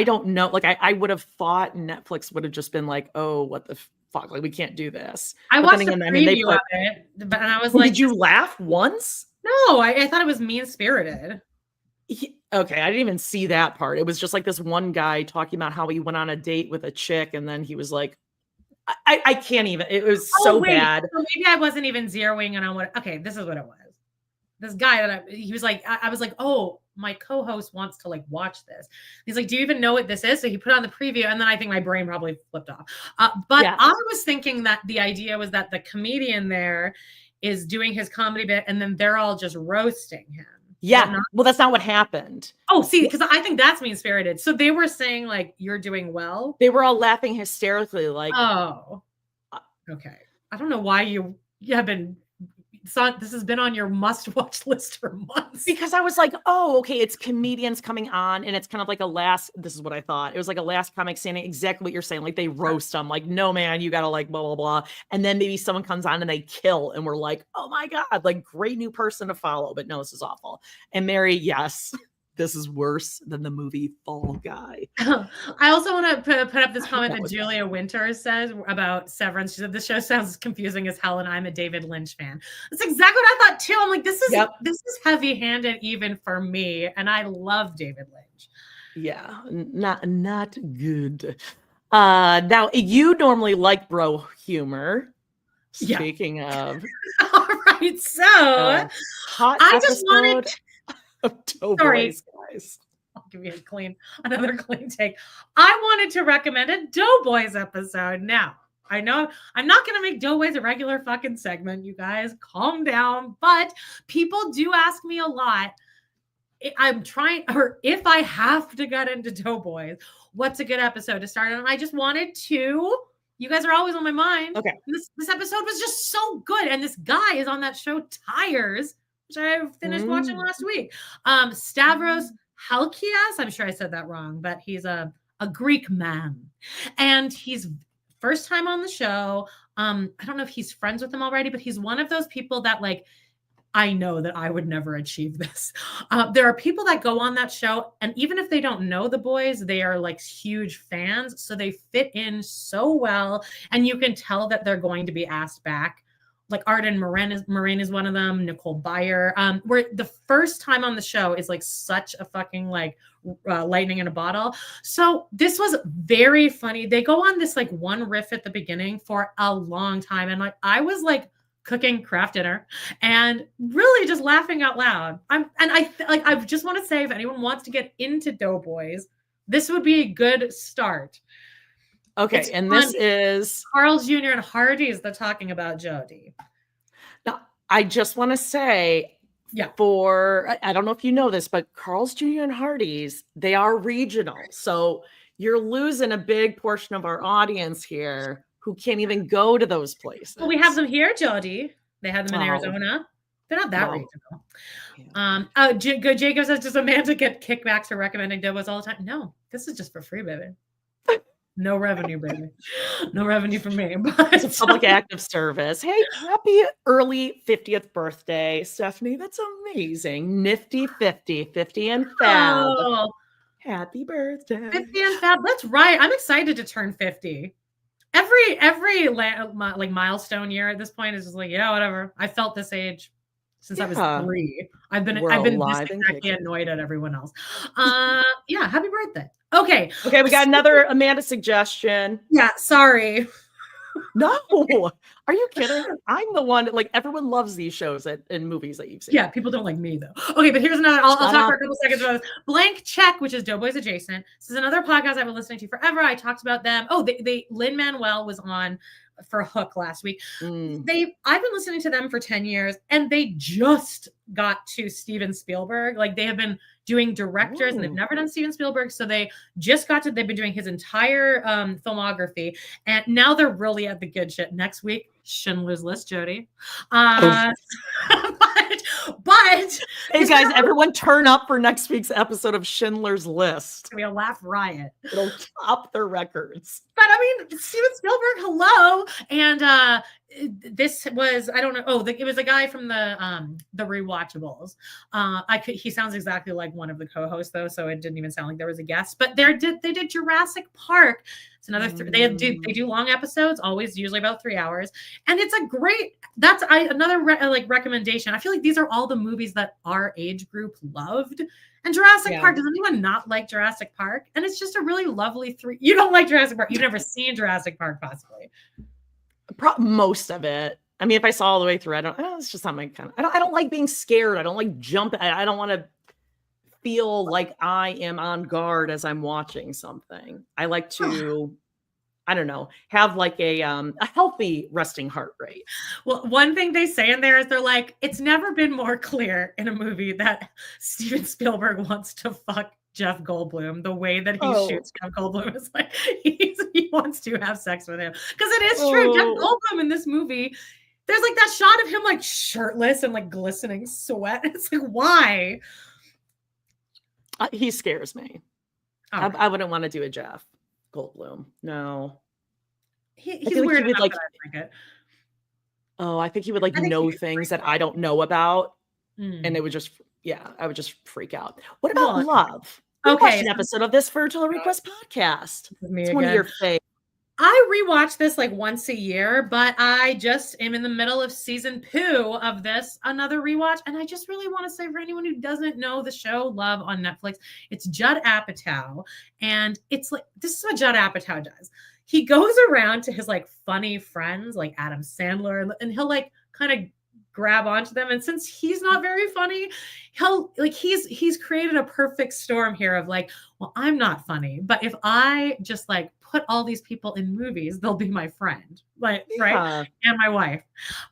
don't know. Like, I would have thought Netflix would have just been like, oh, what the fuck? Like, we can't do this. I watched the preview of it, and I was like, did you laugh once? No, I thought it was mean-spirited. Okay, I didn't even see that part. It was just like this one guy talking about how he went on a date with a chick, and then he was like, I can't even. It was so bad. So maybe I wasn't even zeroing in on what. Okay, this is what it was. This guy he was like, I was like, oh, my co-host wants to like watch this. He's like, do you even know what this is? So he put on the preview, and then I think my brain probably flipped off. But yeah. I was thinking that the idea was that the comedian there is doing his comedy bit, and then they're all just roasting him. Yeah. Well, that's not what happened. Oh, see, because I think that's mean-spirited. So they were saying like, you're doing well. They were all laughing hysterically. Like, oh, okay. I don't know why you have been. This has been on your must-watch list for months. Because I was like, oh, okay, it's comedians coming on, and it's kind of like this is what I thought. It was like a last comic saying exactly what you're saying. Like, they roast them. Like, no, man, you got to like blah, blah, blah. And then maybe someone comes on and they kill, and we're like, oh my God, like great new person to follow. But no, this is awful. And Mary, yes, this is worse than the movie Fall Guy. I also want to put up this comment that Julia Winters says about Severance. She said, the show sounds confusing as hell, and I'm a David Lynch fan. That's exactly what I thought too. I'm like, this is heavy-handed even for me, and I love David Lynch. Yeah, not good. Now, you normally like bro humor. Speaking of. All right, so I just wanted Doughboys, guys. I'll give you another clean take. I wanted to recommend a Doughboys episode. Now, I know I'm not going to make Doughboys a regular fucking segment. You guys calm down. But people do ask me a lot. I'm trying, or if I have to get into Doughboys, what's a good episode to start on? And I just wanted to. You guys are always on my mind. Okay. This episode was just so good. And this guy is on that show, Tires, which I finished watching last week. Stavros Halkias, I'm sure I said that wrong, but he's a Greek man. And he's first time on the show. I don't know if he's friends with him already, but he's one of those people that like, I know that I would never achieve this. There are people that go on that show, and even if they don't know the boys, they are like huge fans. So they fit in so well. And you can tell that they're going to be asked back. Like Arden Moraine is one of them, Nicole Byer. Where the first time on the show is like such a fucking like lightning in a bottle. So this was very funny. They go on this like one riff at the beginning for a long time. And like I was like cooking craft dinner and really just laughing out loud. I just want to say, if anyone wants to get into Doughboys, this would be a good start. Okay, it's and fun. This is Carl's Jr. and Hardee's they're talking about, Jody. Now, I just want to say, I don't know if you know this, but Carl's Jr. and Hardee's, they are regional. So you're losing a big portion of our audience here who can't even go to those places. Well, we have them here, Jody. They have them in Arizona. They're not that regional. Yeah. Jacob says, does Amanda get kickbacks for recommending Doughboys all the time? No, this is just for free, baby. No revenue, baby. No revenue from me. But it's a public act of service. Hey, happy early 50th birthday, Stephanie. That's amazing. Nifty 50 and fab. Oh, happy birthday. 50 and fab. That's right. I'm excited to turn 50. Every like milestone year at this point is just like, yeah, whatever. I felt this age since I was 3. I've been this exactly annoyed at everyone else. Happy birthday. Okay, we got another Amanda suggestion. Yeah, sorry. No, are you kidding? I'm the one, like, everyone loves these shows and movies that you've seen. Yeah, people don't like me though. Okay, but here's another. I'll talk for up. a couple seconds about this. Blank Check, which is Doughboys adjacent. This is another podcast I've been listening to forever. I talked about them. Oh, they Lin-Manuel was on for Hook last week. I've been listening to them for 10 years, and they just got to Steven Spielberg. Like, they have been doing directors and they've never done Steven Spielberg. So they just they've been doing his entire filmography, and now they're really at the good shit. Next week, Schindler's List, Jody. But hey guys, everyone turn up for next week's episode of Schindler's List. It's gonna be a laugh riot. It'll top their records. But I mean, Steven Spielberg, hello. And this was, I don't know. Oh, it was a guy from the Rewatchables. He sounds exactly like one of the co-hosts though, so it didn't even sound like there was a guest. But they did Jurassic Park. It's another they do long episodes, always usually about 3 hours, and it's a great. That's another recommendation. I feel like these are all the movies that our age group loved. And Jurassic Park, does anyone not like Jurassic Park? And it's just a really lovely You don't like Jurassic Park. You've never seen Jurassic Park, possibly. Most of it. I mean, if I saw all the way through, it's just not my kind of. I don't like being scared. I don't like jumping. I don't want to feel like I am on guard as I'm watching something. I like to, I don't know, have like a healthy resting heart rate. Well, one thing they say in there is they're like, it's never been more clear in a movie that Steven Spielberg wants to fuck Jeff Goldblum. The way that he shoots Jeff Goldblum is like he wants to have sex with him, because it is true. Jeff Goldblum in this movie, there's like that shot of him like shirtless and like glistening sweat. It's like, why? He scares me. Right. I wouldn't want to do a Jeff Goldblum. No. He's weird enough like, that I like it. Oh, I think he would like know things that I don't know about. And it would just, I would just freak out. What about Love? We watched an episode of this for Total Request podcast. It's one of your favorites. I rewatch this like once a year, but I just am in the middle of season 2 of this, another rewatch. And I just really want to say, for anyone who doesn't know the show Love on Netflix, it's Judd Apatow. And it's like, this is what Judd Apatow does. He goes around to his like funny friends, like Adam Sandler, and he'll like kind of grab onto them. And since he's not very funny, he's created a perfect storm here of like, well, I'm not funny, but if I just like put all these people in movies, they'll be my friend, right? And my wife.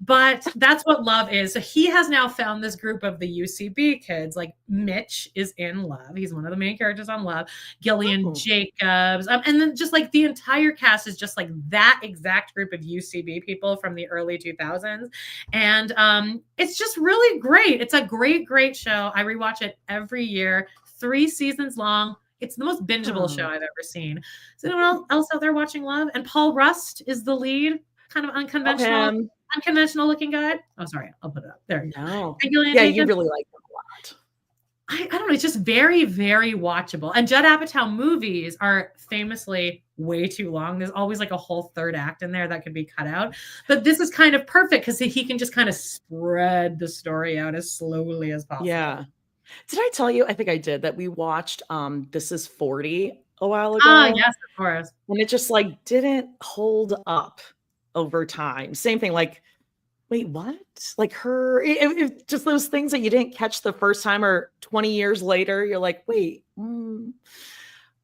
But that's what Love is. So he has now found this group of the UCB kids. Like Mitch is in Love. He's one of the main characters on Love. Gillian Jacobs. And then just like the entire cast is just like that exact group of UCB people from the early 2000s. And it's just really great. It's a great, great show. I rewatch it every year, 3 seasons long. It's the most bingeable show I've ever seen. Is anyone else out there watching Love? And Paul Rust is the lead, kind of unconventional looking guy. Oh, sorry. I'll put it up. There you go. You really like him a lot. I don't know. It's just very, very watchable. And Judd Apatow movies are famously way too long. There's always like a whole third act in there that could be cut out. But this is kind of perfect because he can just kind of spread the story out as slowly as possible. Yeah. Did I tell you? I think I did, that we watched This Is 40 a while ago. Oh, yes, of course. And it just like didn't hold up over time. Same thing, like, wait, what? Like just those things that you didn't catch the first time, or 20 years later, you're like, wait. So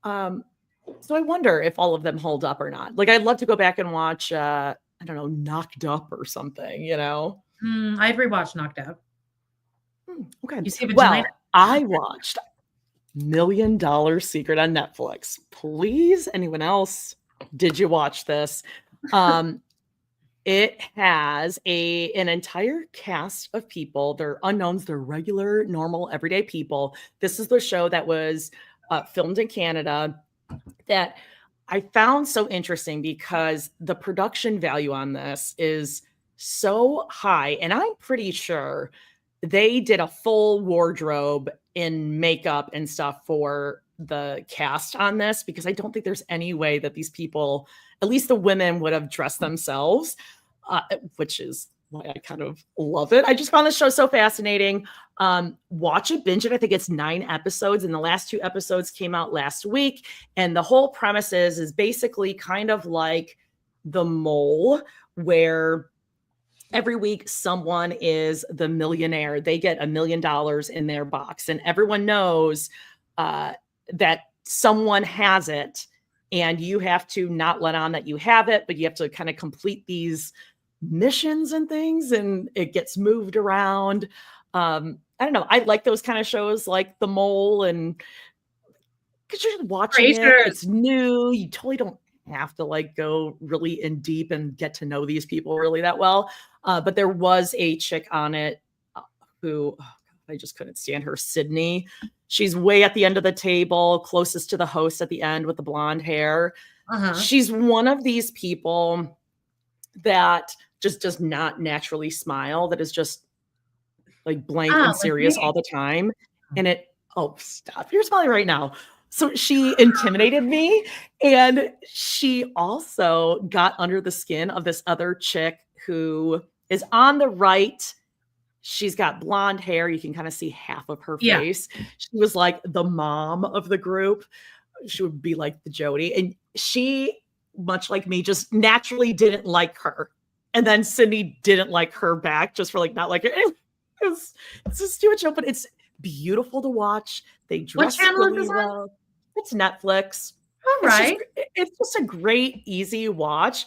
I wonder if all of them hold up or not. Like, I'd love to go back and watch, I don't know, Knocked Up or something, you know? I'd rewatch Knocked Up. Okay. You see vagina? Well, I watched $1 Million Secret on Netflix. Please, anyone else? Did you watch this? It has an entire cast of people. They're unknowns. They're regular, normal, everyday people. This is the show that was filmed in Canada that I found so interesting because the production value on this is so high. And I'm pretty sure they did a full wardrobe in makeup and stuff for the cast on this, because I don't think there's any way that these people, at least the women, would have dressed themselves, which is why I kind of love it. I just found this show so fascinating. Watch it, binge it. I think it's 9 episodes, and the last 2 episodes came out last week. And the whole premise is basically kind of like The Mole, where every week someone is the millionaire. They get $1 million in their box, and everyone knows that someone has it, and you have to not let on that you have it, but you have to kind of complete these missions and things, and it gets moved around. I don't know. I like those kind of shows like The Mole, and because you're watching it's new. You totally don't have to like go really in deep and get to know these people really that well. But there was a chick on it who I just couldn't stand her, Sydney. She's way at the end of the table, closest to the host at the end with the blonde hair. She's one of these people that just does not naturally smile, that is just like blank and serious all the time. And stop. You're smiling right now. So she intimidated me, and she also got under the skin of this other chick who is on the right. She's got blonde hair. You can kind of see half of her face. She was like the mom of the group. She would be like the Jody. And she, much like me, just naturally didn't like her. And then Sydney didn't like her back just for like not like it. It's a stupid show, but it's beautiful to watch. They dress really well. It's Netflix. All right. It's just a great, easy watch.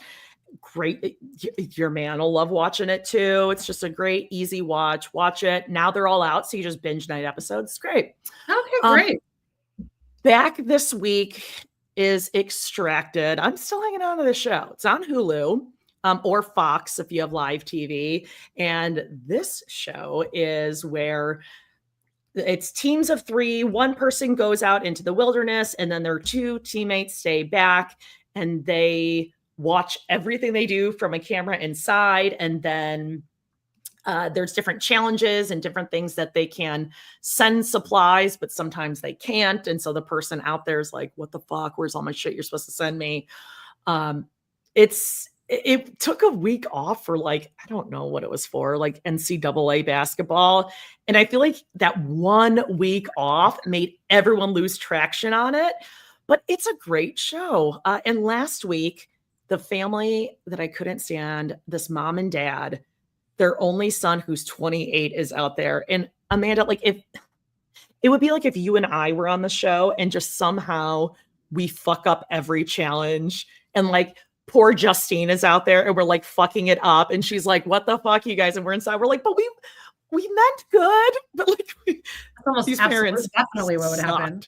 Great. Your man will love watching it too. It's just a great, easy watch. Watch it. Now they're all out, so you just binge night episodes. It's great. Okay, great. Back this week is Extracted. I'm still hanging on to the show. It's on Hulu. Or Fox if you have live TV. And this show is where it's teams of 3. One person goes out into the wilderness, and then their 2 teammates stay back, and they watch everything they do from a camera inside. And then there's different challenges and different things that they can send supplies, but sometimes they can't. And so the person out there is like, what the fuck? Where's all my shit you're supposed to send me? It took a week off for like, I don't know what it was for, like NCAA basketball. And I feel like that 1 week off made everyone lose traction on it. But it's a great show. And last week, the family that I couldn't stand, this mom and dad, their only son who's 28 is out there. And Amanda, like it would be like if you and I were on the show and just somehow we fuck up every challenge, and like poor Justine is out there and we're like fucking it up. And she's like, what the fuck, you guys? And we're inside. We're like, but we meant good. But like these parents definitely what would happen.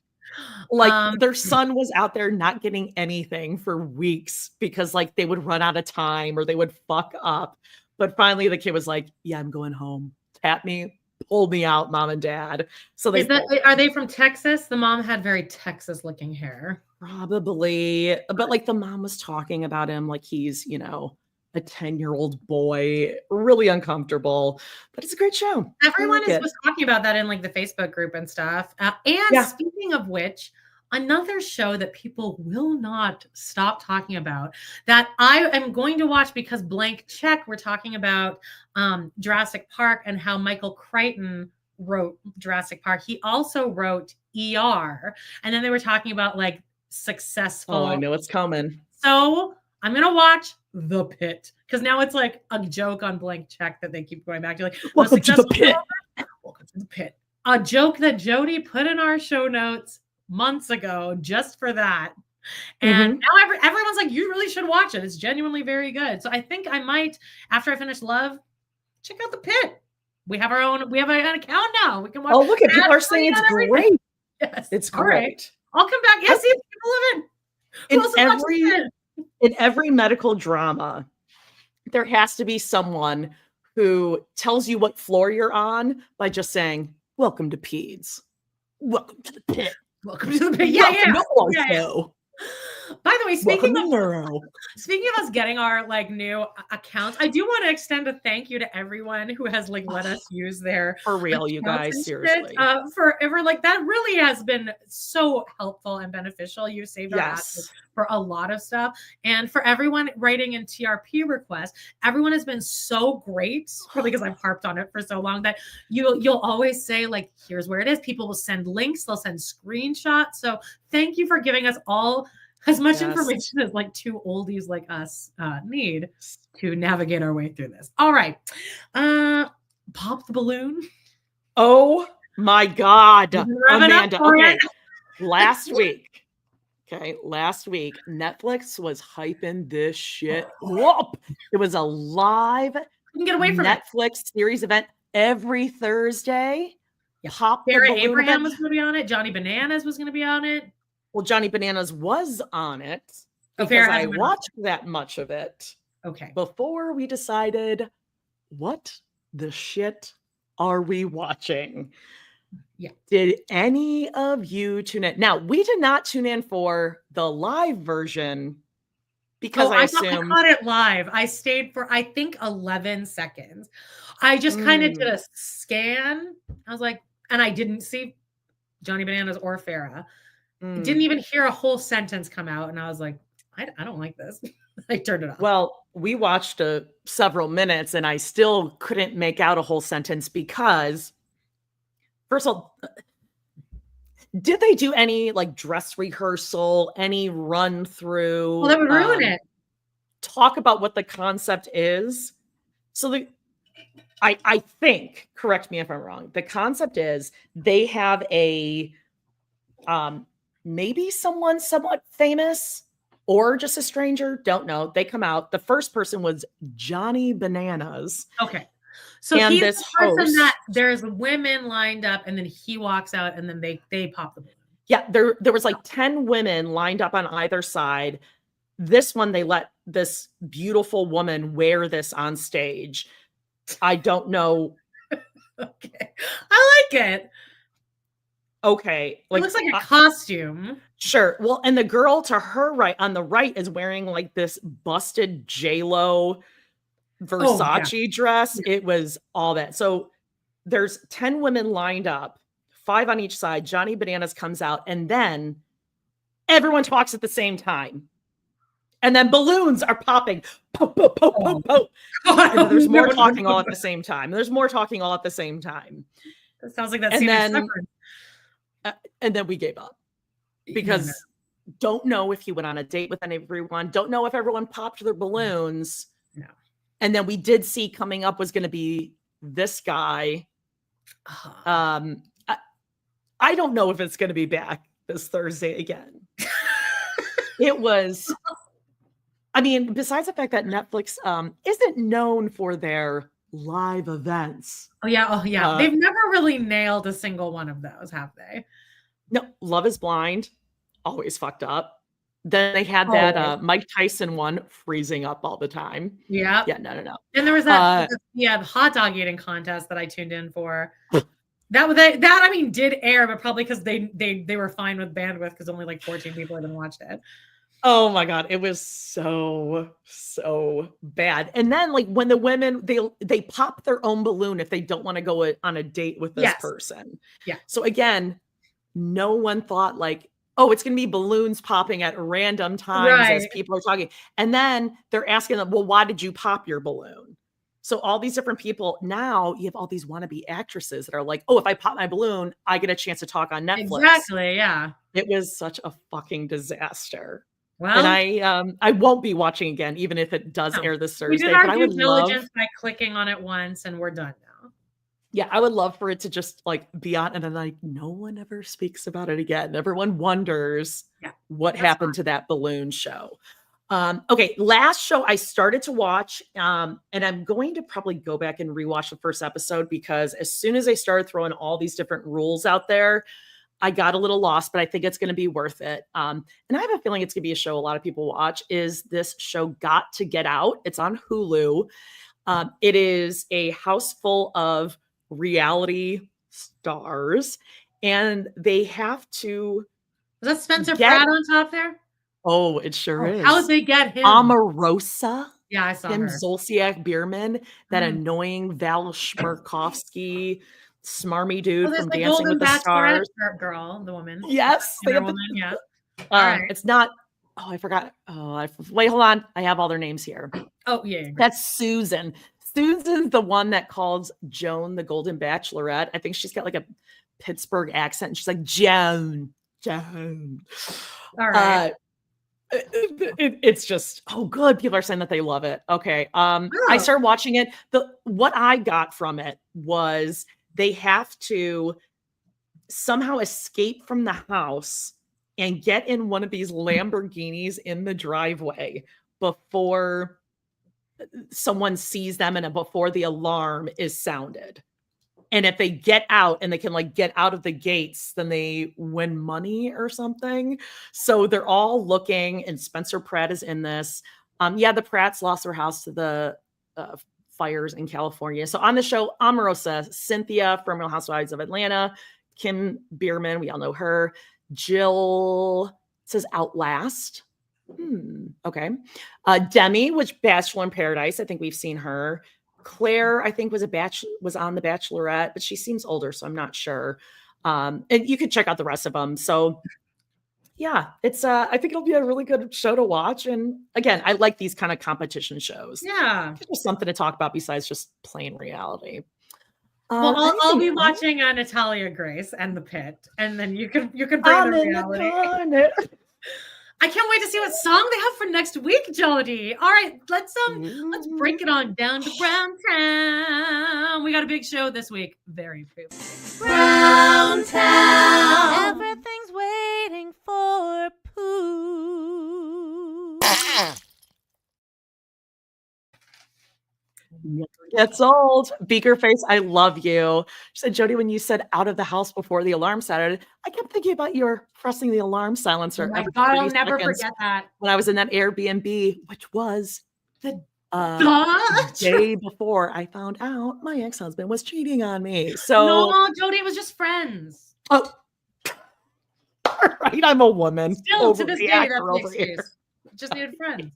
Like their son was out there not getting anything for weeks because like they would run out of time or they would fuck up. But finally the kid was like, yeah, I'm going home. Tap me, pull me out, mom and dad. So are they from Texas? The mom had very Texas looking hair. Probably. But like the mom was talking about him like he's, you know, a 10-year-old boy, really uncomfortable, but it's a great show. Everyone was talking about that in like the Facebook group and stuff. Speaking of which, another show that people will not stop talking about that I am going to watch because blank check, we're talking about Jurassic Park and how Michael Crichton wrote Jurassic Park. He also wrote ER. And then they were talking about like successful. Oh, I know it's coming. So I'm going to watch The Pit because now it's like a joke on blank check that they keep going back to. Like, welcome to The Pit. Welcome to The Pit. A joke that Jody put in our show notes months ago just for that. And now everyone's like, you really should watch it. It's genuinely very good. So I think I might, after I finish Love, check out The Pit. We have an account now. We can watch. Oh, look at people are saying it's great. Yes, it's great. Right. I'll come back. Yes, people live in every medical drama, there has to be someone who tells you what floor you're on by just saying, welcome to Peds. Welcome to The Pit. Welcome to The Pit. Yeah. By the way, speaking of us getting our like new accounts, I do want to extend a thank you to everyone who has like let us use their for real, you guys, seriously. Forever, like that really has been so helpful and beneficial. You saved our asses for a lot of stuff, and for everyone writing in TRP requests, everyone has been so great. Probably because I've harped on it for so long that you'll always say like, here's where it is. People will send links, they'll send screenshots. So thank you for giving us all as much Yes. information as like two oldies like us need to navigate our way through this. All right. Pop the balloon. Oh my God. Revving up Amanda. for Okay. it. Last week, Netflix was hyping this shit up. It was a live You can get away from it. Netflix series event every Thursday. Yeah. Pop the Sarah balloon Abraham event. was going to be on it. Johnny Bananas was going to be on it. Well, Johnny Bananas was on it Oh, because Farrah I hasn't been on it. watched that much of it Okay. before we decided what the shit are we watching. Yeah. Did any of you tune in? Now, we did not tune in for the live version because I I assumed caught it live. I stayed for, I think, 11 seconds. I just kind of did a scan. I was like, and I didn't see Johnny Bananas or Farrah. Didn't even hear a whole sentence come out. And I was like, I don't like this. I turned it off. Well, we watched several minutes and I still couldn't make out a whole sentence because, first of all, did they do any like dress rehearsal, any run through? Well, that would ruin it. Talk about what the concept is. So I think, correct me if I'm wrong, the concept is they have a maybe someone somewhat famous or just a stranger, don't know. They come out. The first person was Johnny Bananas. Okay. So and he's this the person host, that there's women lined up and then he walks out and then they pop the balloon. Yeah, there was like 10 women lined up on either side. This one, they let this beautiful woman wear this on stage. I don't know. Okay. I like it. Okay. It looks like a costume. Sure. Well, and the girl to her right, on the right, is wearing like this busted J-Lo Versace dress. It was all that. So there's 10 women lined up, 5 on each side. Johnny Bananas comes out, and then everyone talks at the same time. And then balloons are popping. Pope, pope, pope, pope, pope. And there's more talking all at the same time. That sounds like that scene in Severance. And then we gave up because don't know if he went on a date with everyone. Don't know if everyone popped their balloons. No. And then we did see coming up was going to be this guy. I don't know if it's going to be back this Thursday again. It was, I mean, besides the fact that Netflix isn't known for their live events. Oh yeah. They've never really nailed a single one of those, have they? No, Love is Blind, always fucked up. Then they had that Mike Tyson one, freezing up all the time. Yeah. Yeah, no. And there was that hot dog eating contest that I tuned in for. That did air, but probably because they were fine with bandwidth because only like 14 people even watched it. Oh my God, it was so bad. And then like when the women they pop their own balloon if they don't want to go on a date with this person. Yeah. So again, no one thought like, oh, it's going to be balloons popping at random times as people are talking. And then they're asking them, well, why did you pop your balloon? So all these different people, now you have all these wannabe actresses that are like, oh, if I pop my balloon, I get a chance to talk on Netflix. Exactly, yeah. It was such a fucking disaster. Well, and I won't be watching again, even if it does air this Thursday. We did our due diligence by clicking on it once, and we're done now. Yeah, I would love for it to just like be on, and then like no one ever speaks about it again. Everyone wonders what happened to that balloon show. Okay, last show I started to watch, and I'm going to probably go back and rewatch the first episode because as soon as I started throwing all these different rules out there, I got a little lost, but I think it's going to be worth it. And I have a feeling it's going to be a show a lot of people watch. Is this show Got to Get Out? It's on Hulu. It is a house full of reality stars, and they have to. Was that Spencer Pratt on top there? Oh, it sure is. How did they get him? Omarosa. Yeah, I saw him. her. Zolciak Bierman, that annoying Val Schmirkovsky, smarmy dude from Dancing with the Stars. Girl, the woman. Yes. Woman, yeah. Right. It's not. Oh, I forgot. Oh, wait, hold on. I have all their names here. Oh, yeah. That's Susan. Susan's the one that calls Joan the Golden Bachelorette. I think she's got like a Pittsburgh accent. And she's like, Joan. All right. It's just, oh, good. People are saying that they love it. Okay. I started watching it. What I got from it was they have to somehow escape from the house and get in one of these Lamborghinis in the driveway before someone sees them and before the alarm is sounded. And if they get out and they can like get out of the gates, then they win money or something. So they're all looking, and Spencer Pratt is in this. The Pratts lost their house to the fires in California. So on the show, Omarosa, Cynthia from Real Housewives of Atlanta, Kim Bierman, we all know her. Jill says Outlast. Okay. Demi, which Bachelor in Paradise. I think we've seen her. Claire, I think was on The Bachelorette, but she seems older, so I'm not sure. And you could check out the rest of them. So yeah, it's I think it'll be a really good show to watch. And again, I like these kind of competition shows. Yeah. There's something to talk about besides just plain reality. Well, I'll be watching Natalia Grace and The Pit, and then you can bring the reality. I can't wait to see what song they have for next week, Jody. All right, let's break it on down to Brown Town. We got a big show this week. Very briefly. Brown Town. Everything's waiting for Pooh. Never gets old. Beaker face, I love you. She said, Jody, when you said out of the house before the alarm sounded, I kept thinking about your pressing the alarm silencer. Oh my God, I'll never forget that. When I was in that Airbnb, which was the day before I found out my ex-husband was cheating on me. So no, Jody, it was just friends. Oh, right. I'm a woman. Still to this day, that's the excuse. Just needed friends.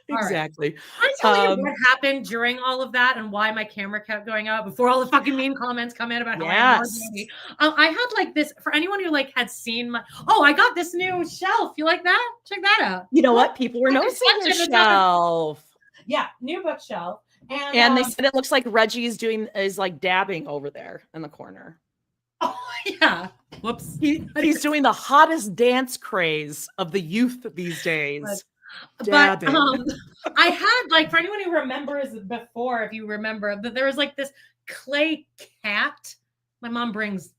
Exactly. Right. I'm telling you what happened during all of that and why my camera kept going out before all the fucking mean comments come in about how I had like this for anyone who like had seen my I got this new shelf. You like that? Check that out. You know what? People were noticing your shelf. Yeah, new bookshelf. And they said it looks like Reggie is like dabbing over there in the corner. Oh yeah. Whoops. He's doing the hottest dance craze of the youth these days. But I had like for anyone who remembers before, if you remember that there was like this clay cat. My mom brings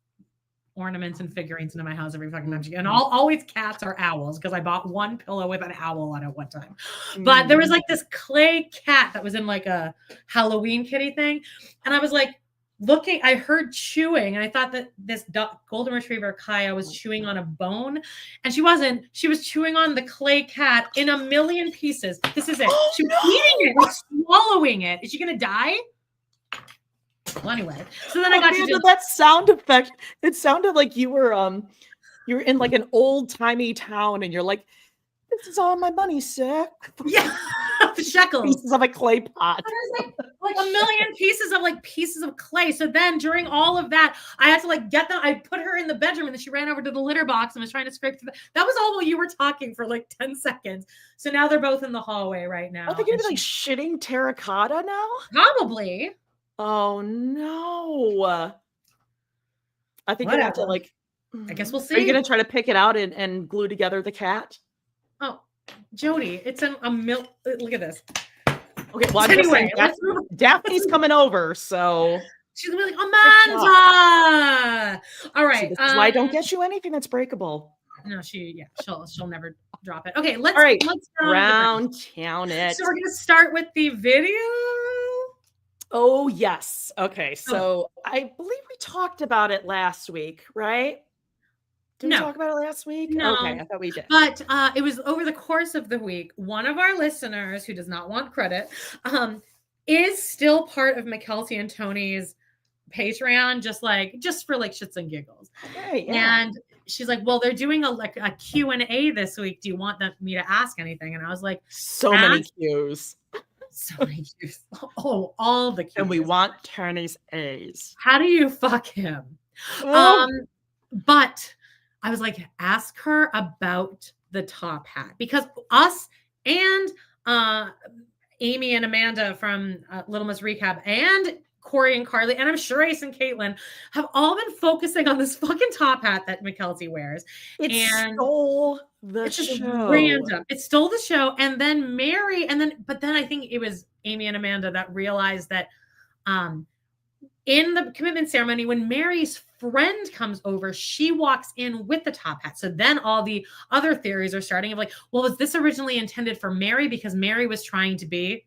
ornaments and figurines into my house every fucking time and always cats or owls because I bought one pillow with an owl on it one time. But there was like this clay cat that was in like a Halloween kitty thing, and I was like looking, I heard chewing, and I thought that this golden retriever Kaya was chewing on a bone, and she wasn't. She was chewing on the clay cat in a million pieces. This is it. She was eating it, like swallowing it. Is she gonna die? Well, anyway, so then I got to do that sound effect. It sounded like you were in like an old timey town, and you're like, "This is all my money, sir." Yeah, the shekels. Pieces of a clay pot. Like a million pieces of clay. So then during all of that, I had to like get them. I put her in the bedroom, and then she ran over to the litter box and was trying to scrape through that was all while you were talking for like 10 seconds. So now they're both in the hallway right now. Are they gonna be like shitting terracotta now? Probably. Oh no. I think you have to like I guess we'll see. Are you gonna try to pick it out and glue together the cat? Oh, Jody, it's a milk. Look at this. Okay, well, anyway, Daphne's coming over, so she's gonna be like, Amanda. All right. So this is why I don't get you anything that's breakable. No, she'll never drop it. Okay, let's Brown Town it. So we're gonna start with the video. Oh yes. Okay, so I believe we talked about it last week, right? Did we talk about it last week? No. Okay, I thought we did. But it was over the course of the week. One of our listeners, who does not want credit, is still part of McKelty and Tony's Patreon, just for like shits and giggles. Okay, yeah. And she's like, well, they're doing a Q&A this week. Do you want me to ask anything? And I was like, so many Qs. So many Qs. Oh, all the Qs. And we want Tony's A's. How do you fuck him? But I was like, ask her about the top hat, because us and Aimee and Amanda from Little Miss Recap and Corey and Carly, and I'm sure Ace and Caitlin have all been focusing on this fucking top hat that Mykelti wears. It And stole the it's just show. random. It stole the show. And then Mary, but then I think it was Aimee and Amanda that realized that in the commitment ceremony, when Mary's friend comes over, she walks in with the top hat. So then all the other theories are starting of like, well, was this originally intended for Mary because Mary was trying to be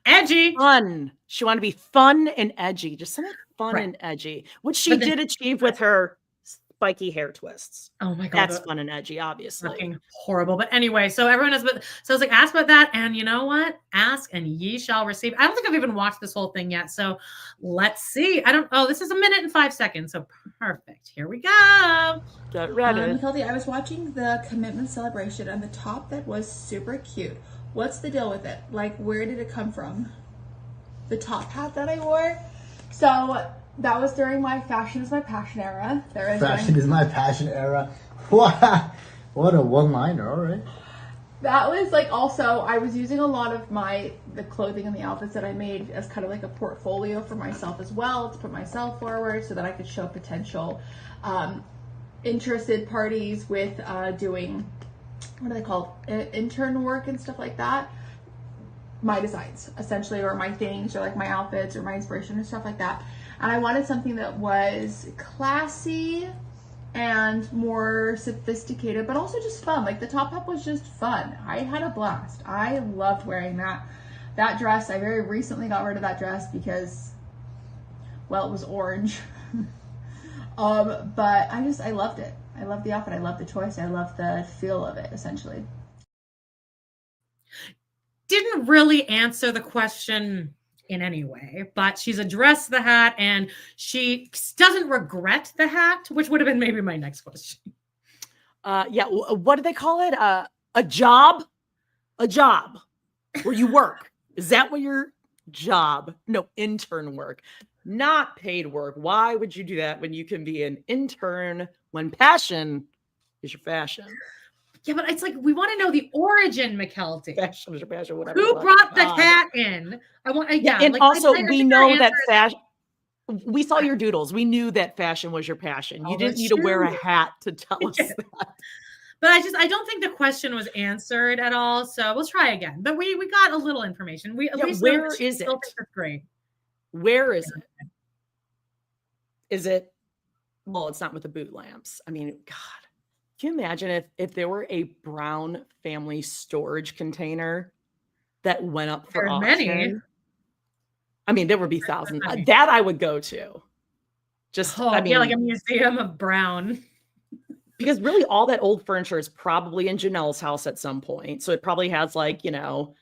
edgy? Fun. She wanted to be fun and edgy. Just something fun and edgy, which she did achieve with her spiky hair twists. Oh my God. That's fun and edgy, obviously. Fucking horrible. But anyway, so everyone has, so I was like, ask about that. And you know what? Ask and ye shall receive. I don't think I've even watched this whole thing yet. So let's see. This is 1 minute and 5 seconds. So perfect. Here we go. Get ready. Mykelti, I was watching the commitment celebration and the top that was super cute. What's the deal with it? Like, where did it come from? The top hat that I wore? So that was during my fashion is my passion era. Fashion is my passion era. What a one-liner, all right. That was like also, I was using a lot of the clothing and the outfits that I made as kind of like a portfolio for myself as well, to put myself forward so that I could show potential interested parties with doing, what are they called? Intern work and stuff like that. My designs, essentially, or my things, or like my outfits, or my inspiration and stuff like that. And I wanted something that was classy and more sophisticated, but also just fun. Like the top hat was just fun. I had a blast. I loved wearing that dress. I very recently got rid of that dress because, well, it was orange. But I loved it. I loved the outfit. I loved the choice. I loved the feel of it, essentially. Didn't really answer the question in any way, but she's addressed the hat and she doesn't regret the hat, which would have been maybe my next question. Yeah. What do they call it? A job? A job where you work. Is that what your job? No, intern work, not paid work. Why would you do that when you can be an intern when passion is your fashion? Yeah, but it's like, we want to know the origin, Mykelti. Fashion is your passion, whatever. Who brought the hat in? And like, also we know that fashion. We saw your doodles. We knew that fashion was your passion. You didn't need to wear a hat to tell us that. But I don't think the question was answered at all. So we'll try again. But we got a little information. We at least where is it? That's great. Where is it? Is it? Well, it's not with the boot lamps. I mean, God. Can you imagine if there were a Brown family storage container that went up for auction? Many. I mean, there would be thousands. That I would go to. Just, I mean, like a museum of Brown. Because really all that old furniture is probably in Janelle's house at some point. So it probably has like, Gabe's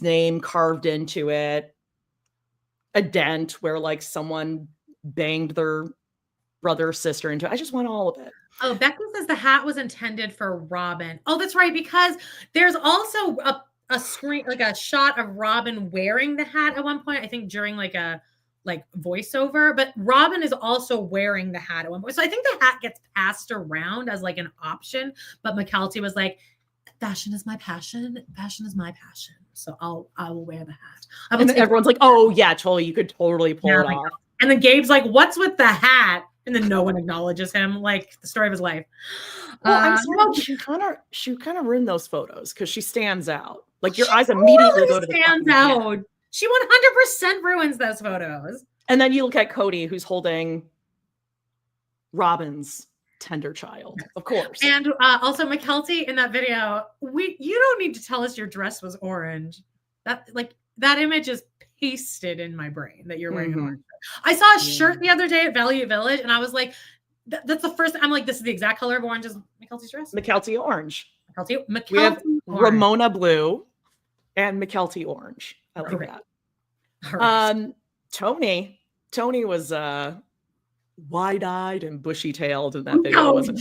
name carved into it. A dent where like someone banged their brother or sister into it. I just want all of it. Oh, Becky says the hat was intended for Robin. Oh, that's right. Because there's also a screen, like a shot of Robin wearing the hat at one point. I think during like a voiceover, but Robin is also wearing the hat at one point. So I think the hat gets passed around as like an option, but Mykelti was like, fashion is my passion. Fashion is my passion. So I will wear the hat. And then everyone's like, oh yeah, totally. You could totally pull it off. And then Gabe's like, what's with the hat? And then no one acknowledges him, like the story of his life. Well, I'm sorry, she kind of ruined those photos because she stands out. Like your eyes immediately go to the stands out. She 100% ruins those photos. And then you look at Kody, who's holding Robin's tender child, of course. And also Mykelti in that video, you don't need to tell us your dress was orange. That image is pasted in my brain that you're wearing an orange shirt. I saw a shirt the other day at Value Village, and I was like, that's the first. I'm like, this is the exact color of orange as Mykelti's dress. Mykelti orange. Mykelti we have orange. Ramona blue and Mykelti orange. I like that. Right. Tony was wide-eyed and bushy-tailed in that video. No, wasn't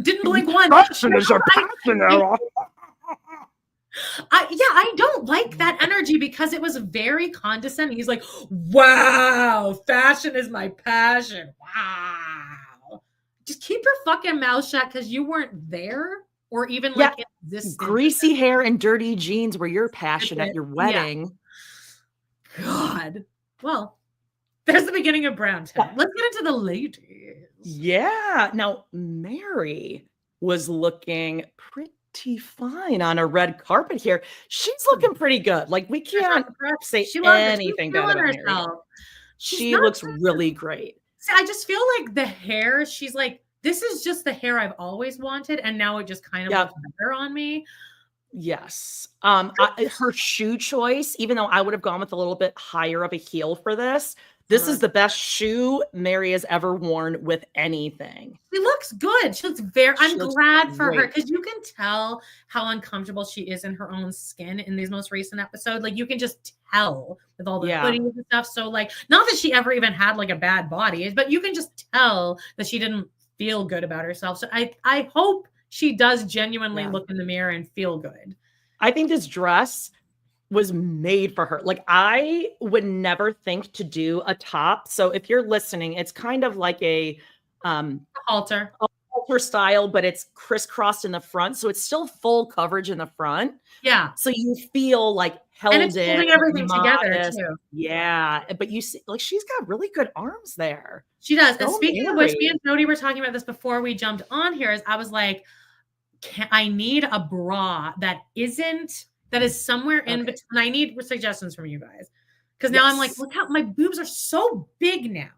didn't blink once. I don't like that energy because it was very condescending. He's like, wow, fashion is my passion. Wow. Just keep your fucking mouth shut because you weren't there or even like in this greasy hair and dirty jeans were your passion at your wedding. Yeah. God. well, there's the beginning of Brown Town. Let's get into the ladies. Yeah. Now, Mary was looking pretty fine on a red carpet here. She's looking pretty good. Like, we can't say She loves it. anything bad about Mary. She looks really great. See, I just feel like the hair, she's like, this is just the hair I've always wanted, and now it just kind of looks better on me. Yes. Her shoe choice, even though I would have gone with a little bit higher of a heel for this, this is the best shoe Mary has ever worn with anything. She looks good. She looks I'm glad for her, because you can tell how uncomfortable she is in her own skin in these most recent episodes. Like, you can just tell with all the hoodies and stuff. So, like, not that she ever even had like a bad body, but you can just tell that she didn't feel good about herself. So I hope she does genuinely look in the mirror and feel good. I think this dress was made for her. Like, I would never think to do a top. So if you're listening, it's kind of like a halter style, but it's crisscrossed in the front. So it's still full coverage in the front. Yeah. So you feel like held in. And it's holding everything together too. Yeah. But you see, like, she's got really good arms there. She does. And speaking of which, me and Jody were talking about this before we jumped on here, is I was like, I need a bra that is somewhere in between. I need suggestions from you guys. Because now I'm like, look how my boobs are so big now.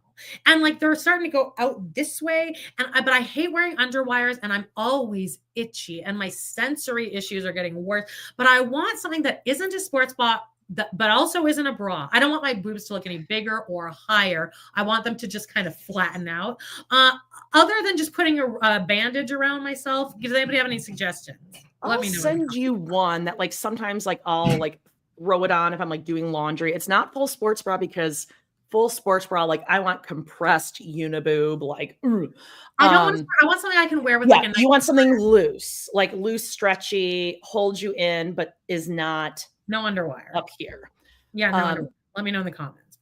And like, they're starting to go out this way. But I hate wearing underwires, and I'm always itchy, and my sensory issues are getting worse. But I want something that isn't a sports bra, but also isn't a bra. I don't want my boobs to look any bigger or higher. I want them to just kind of flatten out. Other than just putting a bandage around myself, does anybody have any suggestions? Let me know. I'll send you one that, like, sometimes, like, I'll like throw it on if I'm like doing laundry. It's not full sports bra, because full sports bra, like, I want compressed uniboob. Like, I want something I can wear with like a you want something loose, like loose, stretchy, holds you in, but is not no underwire up here. Yeah, no underwire. Let me know in the comments.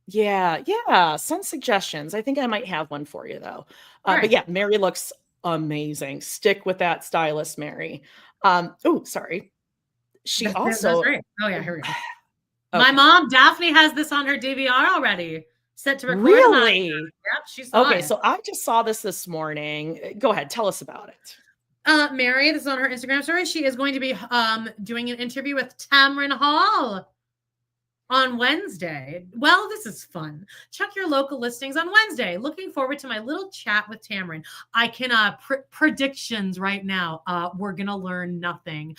Yeah. Send suggestions. I think I might have one for you though. But yeah, Mary looks amazing. Stick with that stylist, Mary. Oh, sorry. That's great. Oh yeah, here we go. Okay. My mom, Daphne, has this on her DVR already, set to record. Really? Yep, she's okay. So I just saw this morning. Go ahead, tell us about it. Mary, this is on her Instagram story. She is going to be doing an interview with Tamron Hall on Wednesday. Well, this is fun. Check your local listings on Wednesday. Looking forward to my little chat with Tamron. I can predictions right now. We're gonna learn nothing.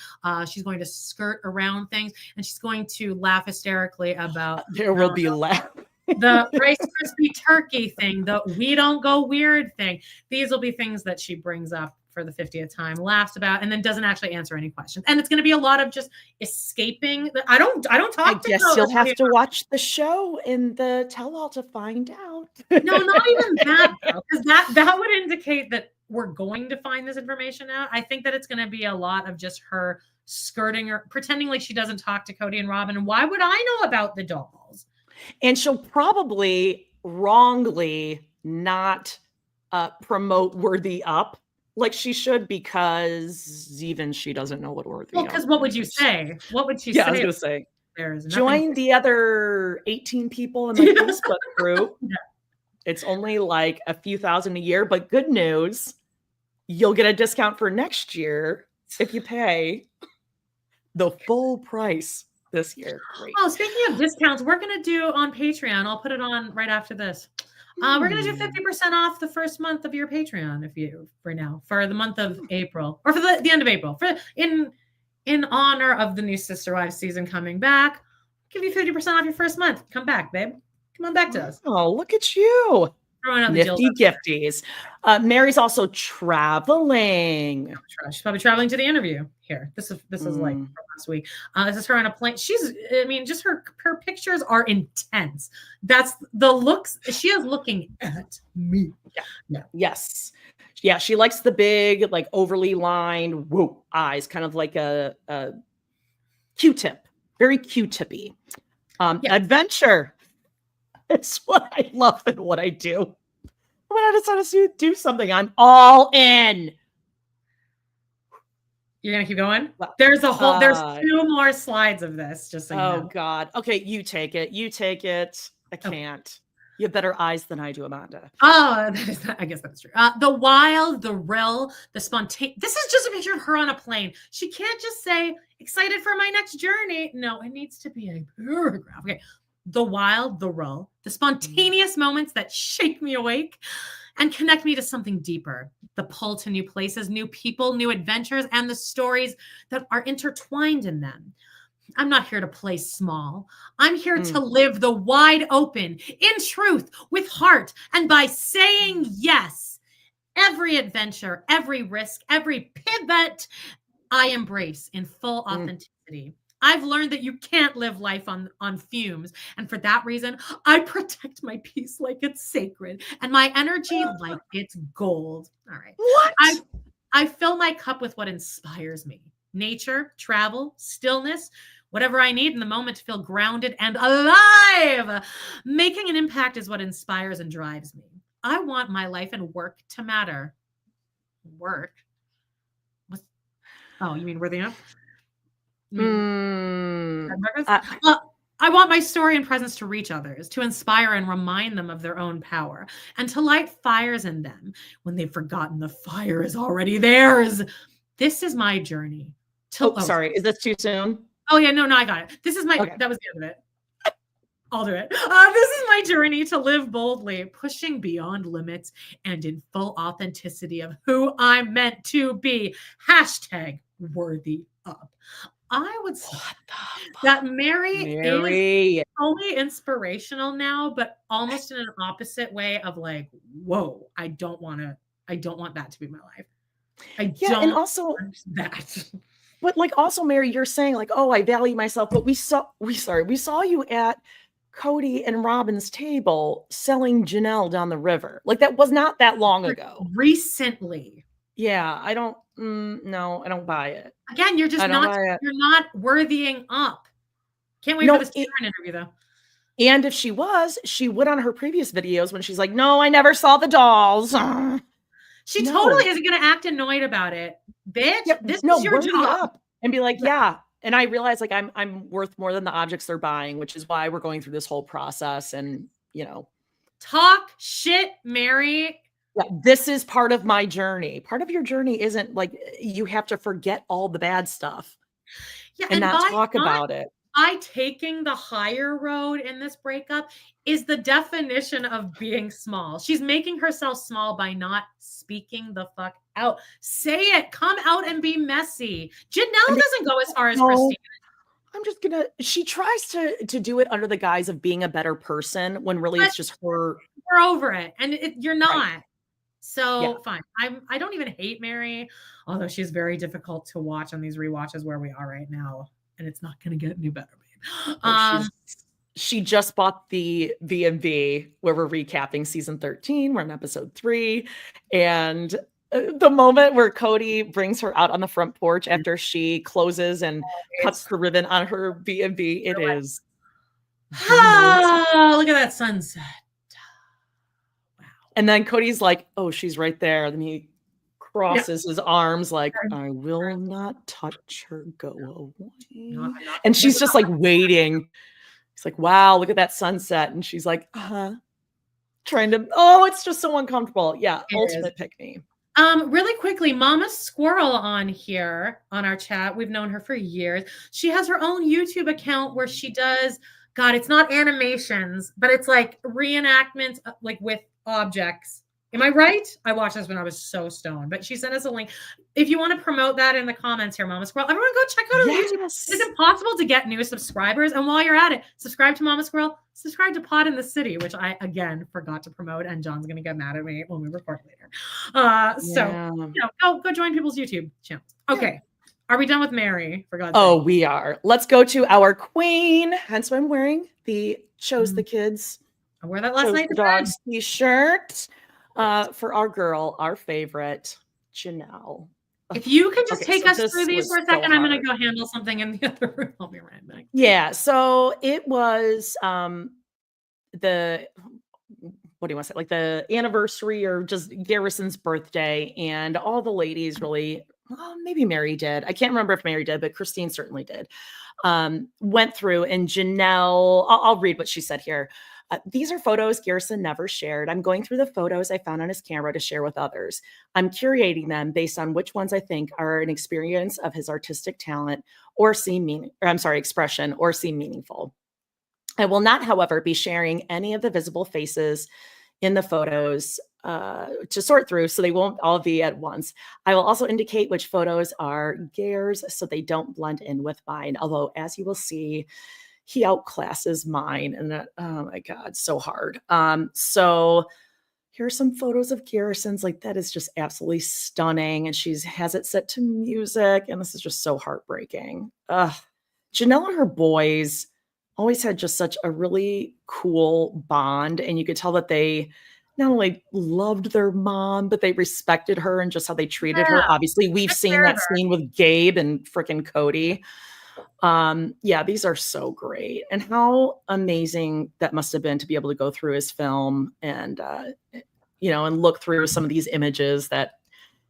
She's going to skirt around things, and she's going to laugh hysterically about. There will be laugh. The Rice Krispie turkey thing, the we don't go weird thing. These will be things that she brings up for the 50th time, laughs about, and then doesn't actually answer any questions. And it's going to be a lot of just escaping. I don't talk. I guess you'll have to watch the show in the tell-all to find out. No, not even that, because that would indicate that we're going to find this information out. I think that it's going to be a lot of just her skirting or pretending like she doesn't talk to Kody and Robin. And why would I know about the dolls? And she'll probably wrongly not promote Worthy Up like she should, because even she doesn't know what Worthy Up is. Because what would you say? What would she say? I was going to say, there's join the other 18 people in my Facebook group. Yeah. It's only like a few thousand a year, but good news, you'll get a discount for next year if you pay the full price this year. Great. Oh, speaking of discounts, we're going to do on Patreon. I'll put it on right after this. We're going to do 50% off the first month of your Patreon for the month of April, or for the end of April, in honor of the new Sister Wives season coming back. Give you 50% off your first month. Come back, babe. Come on back to us. Oh, look at you. Nifty gifties. Mary's also traveling. She's probably traveling to the interview here. This is like from last week. This is her on a plane. Just her pictures are intense. That's the looks. She is looking at me. Yeah. Yes. Yeah. She likes the big, like overly lined eyes, kind of like a Q-tip. Very Q-tippy. Adventure. It's what I love and what I do. When I decide to do something, I'm all in. You're gonna keep going? There's a whole. There's 2 more slides of this. Just so you know. God. Okay, you take it. I can't. You have better eyes than I do, Amanda. Oh, I guess that's true. The wild, the real, the spontaneous. This is just a picture of her on a plane. She can't just say, excited for my next journey. No, it needs to be a paragraph. Okay. The wild, the real, the spontaneous moments that shake me awake and connect me to something deeper. The pull to new places, new people, new adventures, and the stories that are intertwined in them. I'm not here to play small. I'm here to live the wide open, in truth, with heart, and by saying yes. Every adventure, every risk, every pivot, I embrace in full authenticity. I've learned that you can't live life on fumes. And for that reason, I protect my peace like it's sacred and my energy like it's gold. All right. What? I fill my cup with what inspires me. Nature, travel, stillness, whatever I need in the moment to feel grounded and alive. Making an impact is what inspires and drives me. I want my life and work to matter. Work? Oh, you mean worthy enough? I want my story and presence to reach others, to inspire and remind them of their own power, and to light fires in them when they've forgotten the fire is already theirs. This is my journey. Sorry. Is this too soon? Oh, yeah. No, I got it. This is my, that was the end of it. I'll do it. This is my journey to live boldly, pushing beyond limits and in full authenticity of who I'm meant to be. Hashtag worthy up. I would say that Mary is only inspirational now, but almost in an opposite way of like, whoa, I don't want that to be my life. And also that. But like also, Mary, you're saying like, oh, I value myself, but we saw you at Kody and Robin's table selling Janelle down the river. Like that was not that long ago. Recently. Yeah, I don't no, I don't buy it. Again, you're not worthying up. Can't wait for this interview though. And if she was, she would on her previous videos when she's like, no, I never saw the dolls. She totally isn't going to act annoyed about it. Bitch, this is your job. And be like, yeah. And I realize like I'm worth more than the objects they're buying, which is why we're going through this whole process. And, you know. Talk shit, Mary. Yeah, this is part of my journey. Part of your journey isn't like you have to forget all the bad stuff. Yeah, and not talk about it. By taking the higher road in this breakup is the definition of being small. She's making herself small by not speaking the fuck out. Say it. Come out and be messy. Janelle doesn't go as far as Christine. I'm just gonna. She tries to do it under the guise of being a better person when really it's just her. We're over it, and you're not. Right. So fine. I don't even hate Mary, although she's very difficult to watch on these rewatches where we are right now. And it's not going to get any better, babe. She just bought the V&V where we're recapping season 13. We're in episode 3. And the moment where Kody brings her out on the front porch after she closes and cuts the ribbon on her V&V, it is. Oh, look at that sunset. Wow. And then Cody's like, oh, she's right there. Then he crosses his arms like, I will not touch her, go away. And she's just like waiting. He's like, wow, look at that sunset. And she's like, trying to, it's just so uncomfortable. Yeah, ultimate pick me. Really quickly, Mama Squirrel on here on our chat. We've known her for years. She has her own YouTube account where she does, God, it's not animations, but it's like reenactments like with objects. Am I right? I watched this when I was so stoned, but she sent us a link. If you want to promote that in the comments here, Mama Squirrel, everyone go check out her YouTube. It's impossible to get new subscribers. And while you're at it, subscribe to Mama Squirrel, subscribe to Pod in the City, which I, again, forgot to promote. And John's going to get mad at me when we record later. So, go join people's YouTube channels. Okay. Are we done with Mary? For God's sake? We are. Let's go to our queen. Hence why I'm wearing the Shows the Kids. I wore that last night. The dogs t-shirt. For our girl, our favorite, Janelle. If you could just take us through these for a second, I'm going to go handle something in the other room. I'll be right back. Yeah. So it was the, what do you want to say? Like the anniversary or just Garrison's birthday. And all the ladies really, well, maybe Mary did. I can't remember if Mary did, but Christine certainly did. Went through and Janelle, I'll read what she said here. These are photos Garrison never shared. I'm going through the photos I found on his camera to share with others. I'm curating them based on which ones I think are an experience of his artistic talent or expression or seem meaningful. I will not, however, be sharing any of the visible faces in the photos to sort through, so they won't all be at once. I will also indicate which photos are Gare's so they don't blend in with mine. Although, as you will see, he outclasses mine, and that, oh my God, so hard. So here's some photos of Garrison's. Like, that is just absolutely stunning. And she has it set to music, and this is just so heartbreaking. Janelle and her boys always had just such a really cool bond. And you could tell that they not only loved their mom, but they respected her and just how they treated her. Obviously, we've seen that scene with Gabe and frickin' Kody. Yeah, these are so great. And how amazing that must have been to be able to go through his film and, and look through some of these images that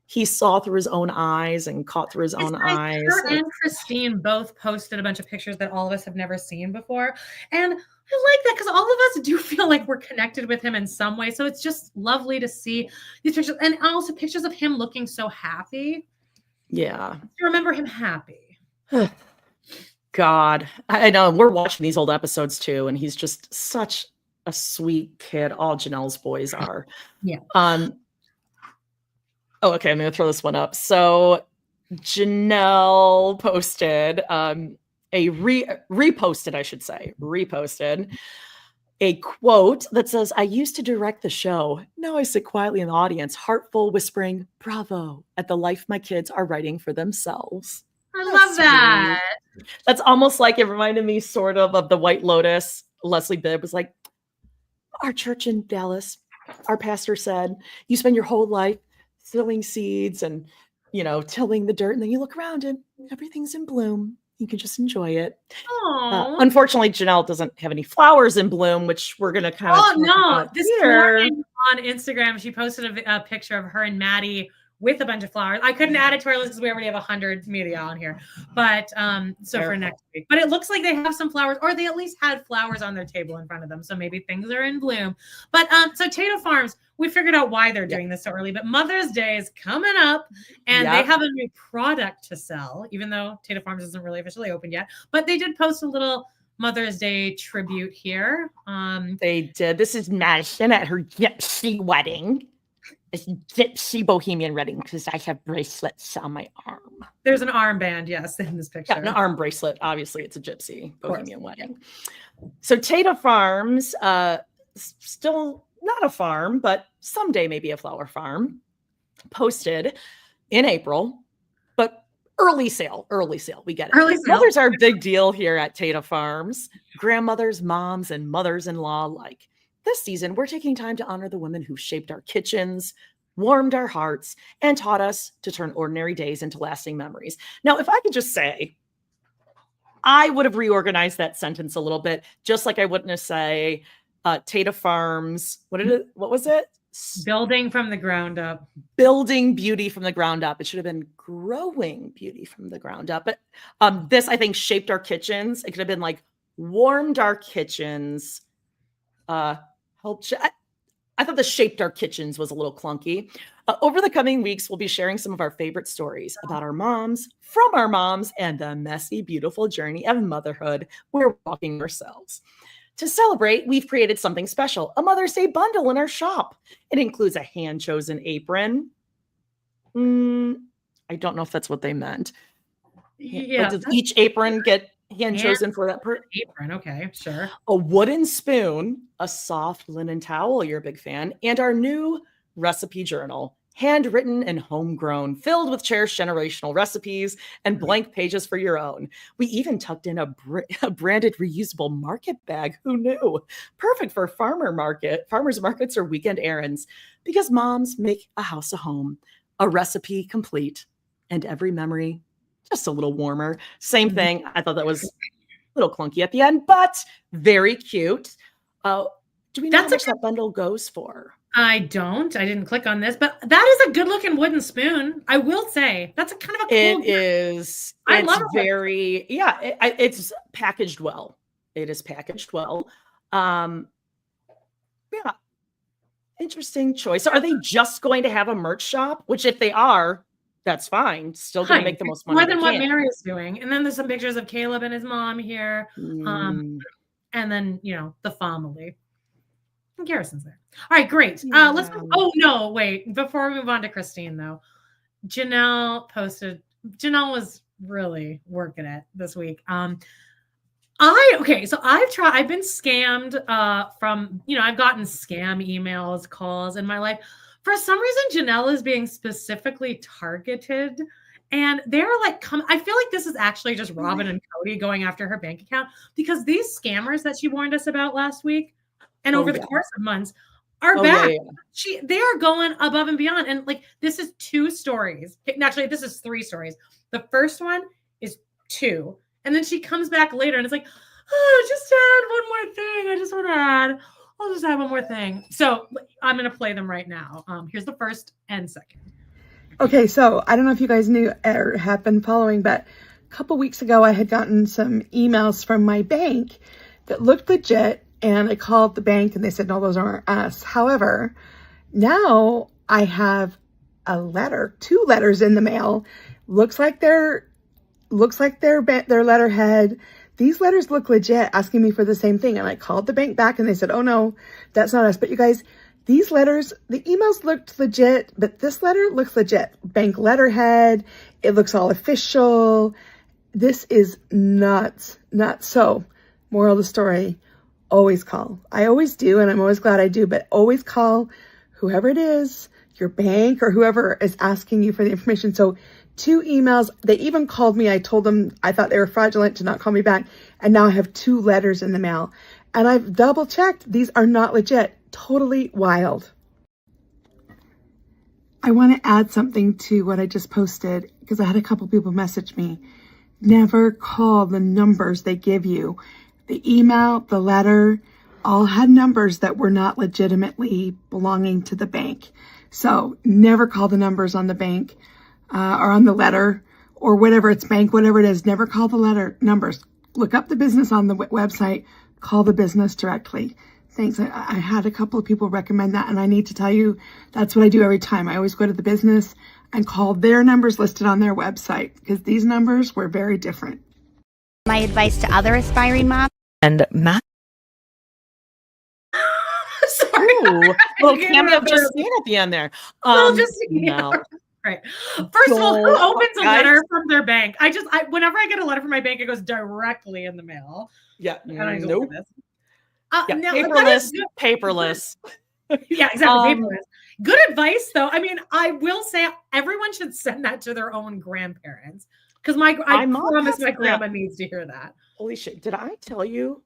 he saw through his own eyes and caught through his own eyes. Her and Christine both posted a bunch of pictures that all of us have never seen before. And I like that because all of us do feel like we're connected with him in some way. So it's just lovely to see these pictures. And also pictures of him looking so happy. Yeah. You remember him happy. God, I know we're watching these old episodes too, and he's just such a sweet kid. All Janelle's boys are. Yeah. Oh, okay. I'm going to throw this one up. So Janelle posted reposted a quote that says, "I used to direct the show. Now I sit quietly in the audience, heartful, whispering, 'Bravo,' at the life my kids are writing for themselves." I love that. That's almost like, it reminded me sort of the White Lotus. Leslie Bibb was like, "Our church in Dallas, our pastor said, you spend your whole life sowing seeds and, tilling the dirt. And then you look around and everything's in bloom. You can just enjoy it." Unfortunately, Janelle doesn't have any flowers in bloom, which we're going to kind of. Oh, no. This morning on Instagram, she posted a picture of her and Maddie with a bunch of flowers. I couldn't add it to our list because we already have 100 media on here. But so for next week. But it looks like they have some flowers, or they at least had flowers on their table in front of them. So maybe things are in bloom. But so Tato Farms, we figured out why they're doing this so early. But Mother's Day is coming up, and they have a new product to sell, even though Tato Farms isn't really officially open yet. But they did post a little Mother's Day tribute here. They did. This is Madison at her gypsy wedding. It's gypsy bohemian wedding because I have bracelets on my arm. There's an armband, yes, in this picture. Yeah, an arm bracelet. Obviously, it's a gypsy bohemian wedding. So Tato Farms, still not a farm, but someday maybe a flower farm, posted in April, but early sale. We get it. Early sale. Mothers are a big deal here at Tato Farms. Grandmothers, moms, and mothers-in-law alike. This season, we're taking time to honor the women who shaped our kitchens, warmed our hearts, and taught us to turn ordinary days into lasting memories. Now, if I could just say, I would have reorganized that sentence a little bit, just like I wouldn't say Tato Farms. What was it? Building from the ground up. Building beauty from the ground up. It should have been growing beauty from the ground up. But this, I think, shaped our kitchens. It could have been like warmed our kitchens. I thought the shaped our kitchens was a little clunky. Over the coming weeks, we'll be sharing some of our favorite stories about our moms, from our moms, and the messy, beautiful journey of motherhood we're walking ourselves. To celebrate, we've created something special, a Mother's Day bundle in our shop. It includes a hand-chosen apron. I don't know if that's what they meant. Yeah. Does each apron get hand-chosen for that apron? Okay, sure. A wooden spoon, a soft linen towel, you're a big fan, and our new recipe journal, handwritten and homegrown, filled with cherished generational recipes and blank pages for your own. We even tucked in a branded reusable market bag. Who knew? Perfect for farmers markets or weekend errands, because moms make a house a home, a recipe complete, and every memory just a little warmer. Same thing. I thought that was a little clunky at the end, but very cute. Do we know how much that bundle goes for? I don't. I didn't click on this, but that is a good looking wooden spoon. I will say that's a kind of a cool. It is. I love it. It's packaged well. It is packaged well. Yeah. Interesting choice. So are they just going to have a merch shop? Which if they are, that's fine. Still going to make the most money more they than what can. Mary is doing. And then there's some pictures of Caleb and his mom here. And then, you know, the family. And Garrison's there. All right, great. Let's move. Oh no, wait. Before we move on to Christine, though, Janelle was really working it this week. So I've been scammed from, you know, I've gotten scam emails, calls in my life. For some reason, Janelle is being specifically targeted. And they're like, I feel like this is actually just Robin and Kody going after her bank account, because these scammers that she warned us about last week and over the course of months are back. Yeah. They are going above and beyond. And like, this is 2 stories. Actually, this is 3 stories. The first one is 2. And then she comes back later and it's like, oh, just add one more thing. I just want to add. I'll just add one more thing. So I'm going to play them right now. Here's the first and second. Okay, so I don't know if you guys knew or have been following, but a couple weeks ago I had gotten some emails from my bank that looked legit, and I called the bank and they said, no, those aren't us. However, now I have a letter, 2 letters in the mail. Looks like their letterhead. These letters look legit, asking me for the same thing. And I called the bank back and they said, oh no, that's not us. But you guys, these letters, the emails looked legit, but this letter looks legit. Bank letterhead. It looks all official. This is nuts. So, moral of the story, always call. I always do, and I'm always glad I do, but always call whoever it is, your bank or whoever is asking you for the information. So 2 emails. They even called me. I told them I thought they were fraudulent to not call me back. And now I have 2 letters in the mail. And I've double checked. These are not legit. Totally wild. I want to add something to what I just posted because I had a couple people message me. Never call the numbers they give you. The email, the letter, all had numbers that were not legitimately belonging to the bank. So never call the numbers on the bank or on the letter or whatever it's bank, whatever it is. Never call the letter numbers. Look up the business on the website. Call the business directly. Thanks. I had a couple of people recommend that, and I need to tell you that's what I do every time. I always go to the business and call their numbers listed on their website because these numbers were very different. My advice to other aspiring moms. And Matt. Sorry. Ooh, little cameo of Justine at the end there. No. Right. First of all, who opens a letter from their bank? Whenever I get a letter from my bank, it goes directly in the mail. Yeah. Nope. Paperless. Yeah, exactly. Paperless. Good advice, though. I mean, I will say everyone should send that to their own grandparents because I promise my grandma needs to hear that. Holy shit. Did I tell you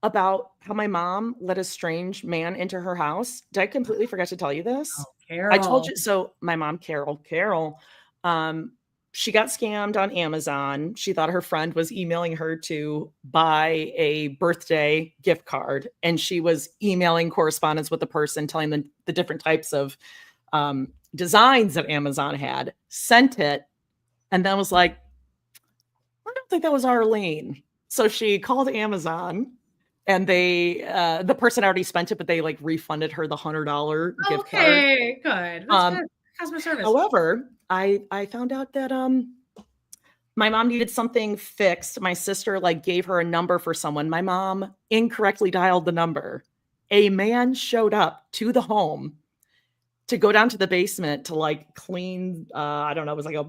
about how my mom let a strange man into her house? Did I completely forget to tell you this? Oh, Carol. I told you. So my mom, Carol, she got scammed on Amazon. She thought her friend was emailing her to buy a birthday gift card. And she was emailing correspondence with the person, telling them the different types of designs that Amazon had, sent it, and then was like, I don't think that was Arlene. So she called Amazon and they, the person already spent it, but they like refunded her the $100 gift card. Okay, good. That's good. Customer service. However, I found out that my mom needed something fixed. My sister gave her a number for someone. My mom incorrectly dialed the number. A man showed up to the home to go down to the basement to clean. I don't know. It was like a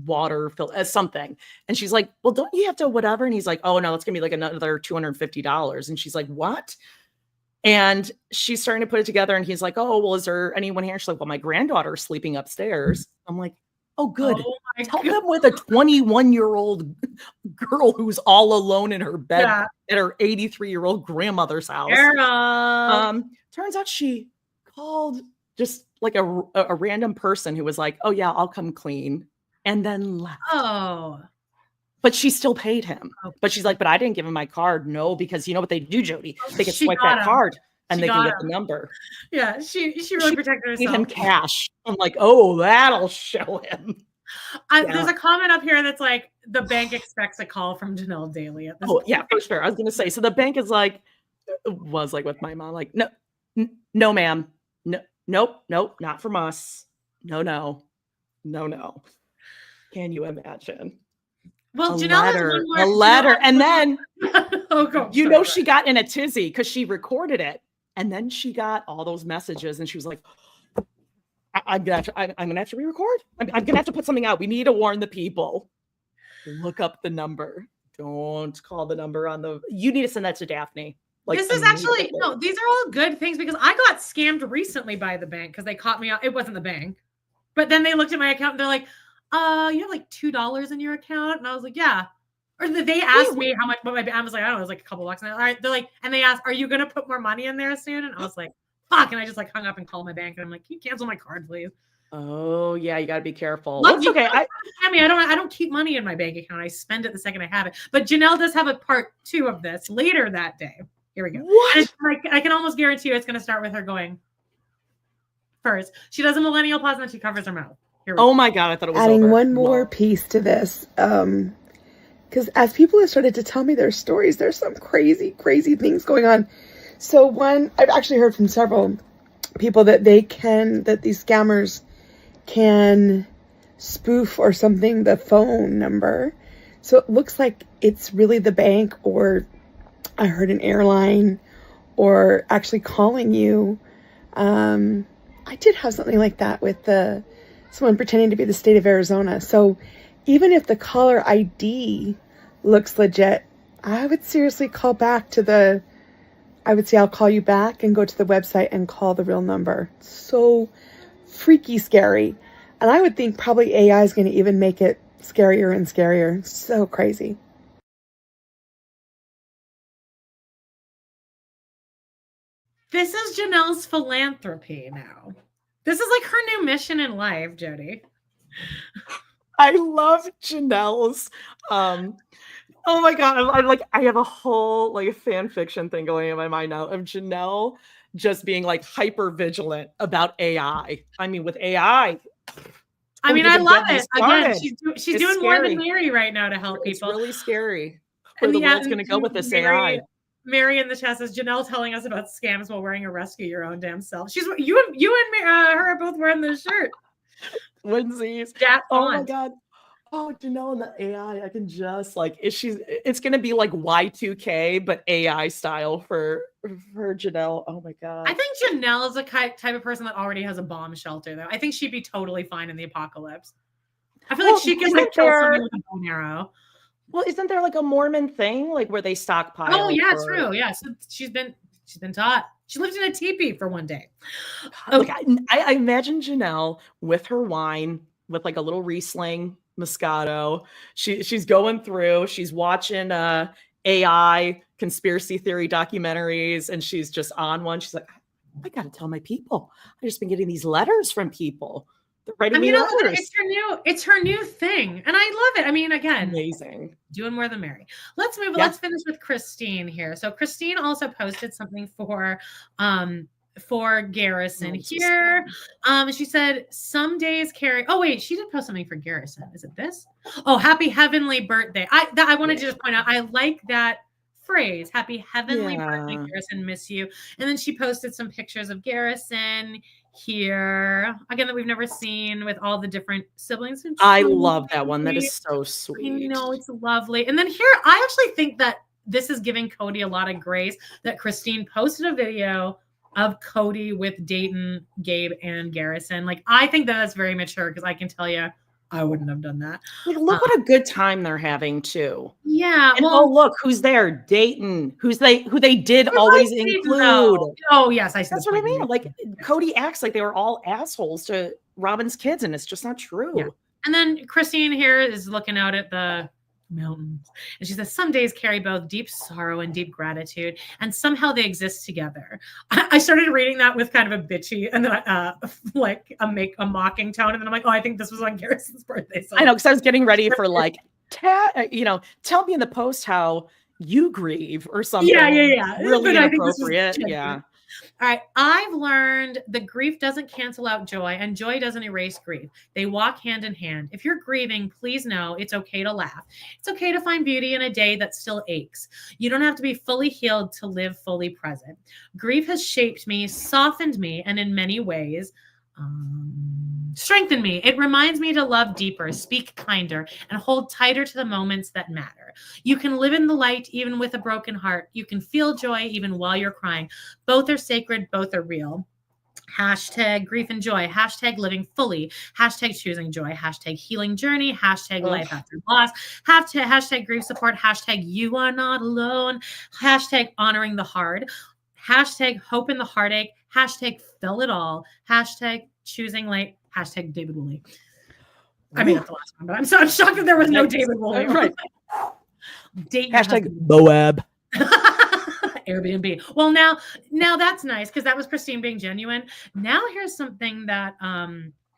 water filter, something. And she's like, well, don't you have to whatever? And he's like, oh no, that's gonna be another $250. And she's like, what? And she's starting to put it together. And he's like, oh, well, is there anyone here? She's like, well, my granddaughter's sleeping upstairs. I'm like, oh, good. Oh, tell them with a 21-year-old girl who's all alone in her bed at her 83-year-old grandmother's house. Turns out she called just a random person who was like, oh yeah, I'll come clean. And then left. Oh. But she still paid him. Okay. But she's like, but I didn't give him my card. No, because you know what they do, Jody? They can swipe that card and they can get the number. Yeah, she really protected herself. Gave him cash. I'm like, oh, that'll show him. There's a comment up here that's like, the bank expects a call from Janelle daily at this point. Yeah, for sure. I was going to say, so the bank is was with my mom, No, ma'am. No, nope, not from us. No. Can you imagine? Well, A Janelle has letter, one more. a letter. And then, She she got in a tizzy because she recorded it. And then she got all those messages and she was like, I'm gonna have to re-record. I'm gonna have to put something out. We need to warn the people. Look up the number. Don't call the number on the. You need to send that to Daphne. Like, this is actually no. These are all good things because I got scammed recently by the bank because they caught me out. It wasn't the bank, but then they looked at my account and they're like, you have like $2 in your account," and I was like, "Yeah." Or they asked me how much, but I was like, "I don't know, it was like a couple bucks." And all right, they're like, and they asked, "Are you gonna put more money in there soon?" And I was like, "Fuck!" And I just like hung up and called my bank, and I'm like, "Can you cancel my card, please?" Oh yeah, you gotta be careful. Look, It's okay. I don't keep money in my bank account. I spend it the second I have it. But Janelle does have a part 2 of this later that day. Here we go. What? And I can almost guarantee you it's going to start with her going first. She does a millennial pause and then she covers her mouth. Oh my God, I thought it was adding over. one more piece to this. Because as people have started to tell me their stories, there's some crazy things going on. So one, I've actually heard from several people that these scammers can spoof or something the phone number. So it looks like it's really the bank, or I heard an airline, or actually calling you. I did have something like that with someone pretending to be the state of Arizona. So even if the caller ID looks legit, I would seriously call back to I would say I'll call you back and go to the website and call the real number. So freaky scary. And I would think probably AI is going to even make it scarier and scarier. So crazy. This is Janelle's philanthropy now. This is like her new mission in life, Jody. I love Janelle's. Oh my God, I have a whole like fan fiction thing going in my mind now of Janelle just being like hyper vigilant about AI. I mean, with AI. I mean, I love it. Again, she's doing more than Mary right now to help people. It's really scary where the world's going to go with this AI. Mary in the chat says, Janelle telling us about scams while wearing a rescue your own damn self. You and her are both wearing this shirt. Twinsies. Oh my God. Oh, Janelle and the AI, I can just like, it's going to be like Y2K, but AI style for Janelle. Oh my God. I think Janelle is the type of person that already has a bomb shelter though. I think she'd be totally fine in the apocalypse. I feel like she could like kill somebody with a bow and arrow. Well, isn't there like a Mormon thing like where they stockpile? Oh yeah, true. Yeah. So she's been taught. She lived in a teepee for one day. Okay. I imagine Janelle with her wine, with like a little Riesling Moscato. She's going through, she's watching AI conspiracy theory documentaries, and she's just on one. She's like, I gotta tell my people. I've just been getting these letters from people. They're writing me letters. It's her new thing. And I love it. I mean, again, amazing. Doing more than Mary. Let's move. Yeah. Let's finish with Christine here. So Christine also posted something for Garrison here. She said, some days carry. Oh wait, she did post something for Garrison. Is it this? Oh, happy heavenly birthday. I wanted to just point out, I like that phrase. Happy heavenly birthday, Garrison. Miss you. And then she posted some pictures of Garrison here again that we've never seen with all the different siblings. I love that one. That is so sweet. I know, it's lovely. And then here, I actually think that this is giving Kody a lot of grace that Christine posted a video of Kody with Dayton, Gabe, and Garrison. Like, I think that's very mature because I can tell you, I wouldn't have done that. Like, look what a good time they're having too. Yeah. And look who's there. Dayton, who they did always include. Oh yes, I see. That's what I mean. Like, Kody acts like they were all assholes to Robin's kids, and it's just not true. Yeah. And then Christine here is looking out at the mountains, and she says, some days carry both deep sorrow and deep gratitude, and somehow they exist together. I started reading that with kind of a bitchy and then like a mocking tone, and then I'm like, oh, I think this was on Garrison's birthday. So I know, because I was getting ready for like tell me in the post how you grieve or something. Yeah. Really inappropriate. Yeah. All right. I've learned that grief doesn't cancel out joy and joy doesn't erase grief. They walk hand in hand. If you're grieving, please know it's okay to laugh. It's okay to find beauty in a day that still aches. You don't have to be fully healed to live fully present. Grief has shaped me, softened me, and in many ways, strengthen me. It reminds me to love deeper, speak kinder, and hold tighter to the moments that matter. You can live in the light even with a broken heart. You can feel joy even while you're crying. Both are sacred. Both are real. Hashtag grief and joy. Hashtag living fully. Hashtag choosing joy. Hashtag healing journey. Hashtag life after loss. Hashtag grief support. Hashtag you are not alone. Hashtag honoring the hard. Hashtag hope in the heartache. Hashtag feel it all. Hashtag choosing light. Hashtag David Woolley. I mean, that's the last one, but I'm shocked that there was no David Woolley. Right. Hashtag Moab. Airbnb. Well, now that's nice because that was Christine being genuine. Now here's something that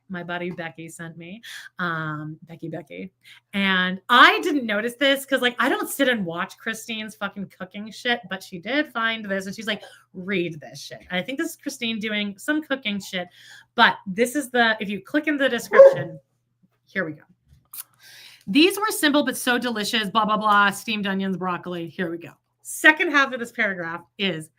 my buddy Becky sent me. Becky. And I didn't notice this because I don't sit and watch Christine's fucking cooking shit, but she did find this and she's like, read this shit. And I think this is Christine doing some cooking shit, but this is if you click in the description, here we go. These were simple but so delicious, blah, blah, blah, steamed onions, broccoli. Here we go. Second half of this paragraph is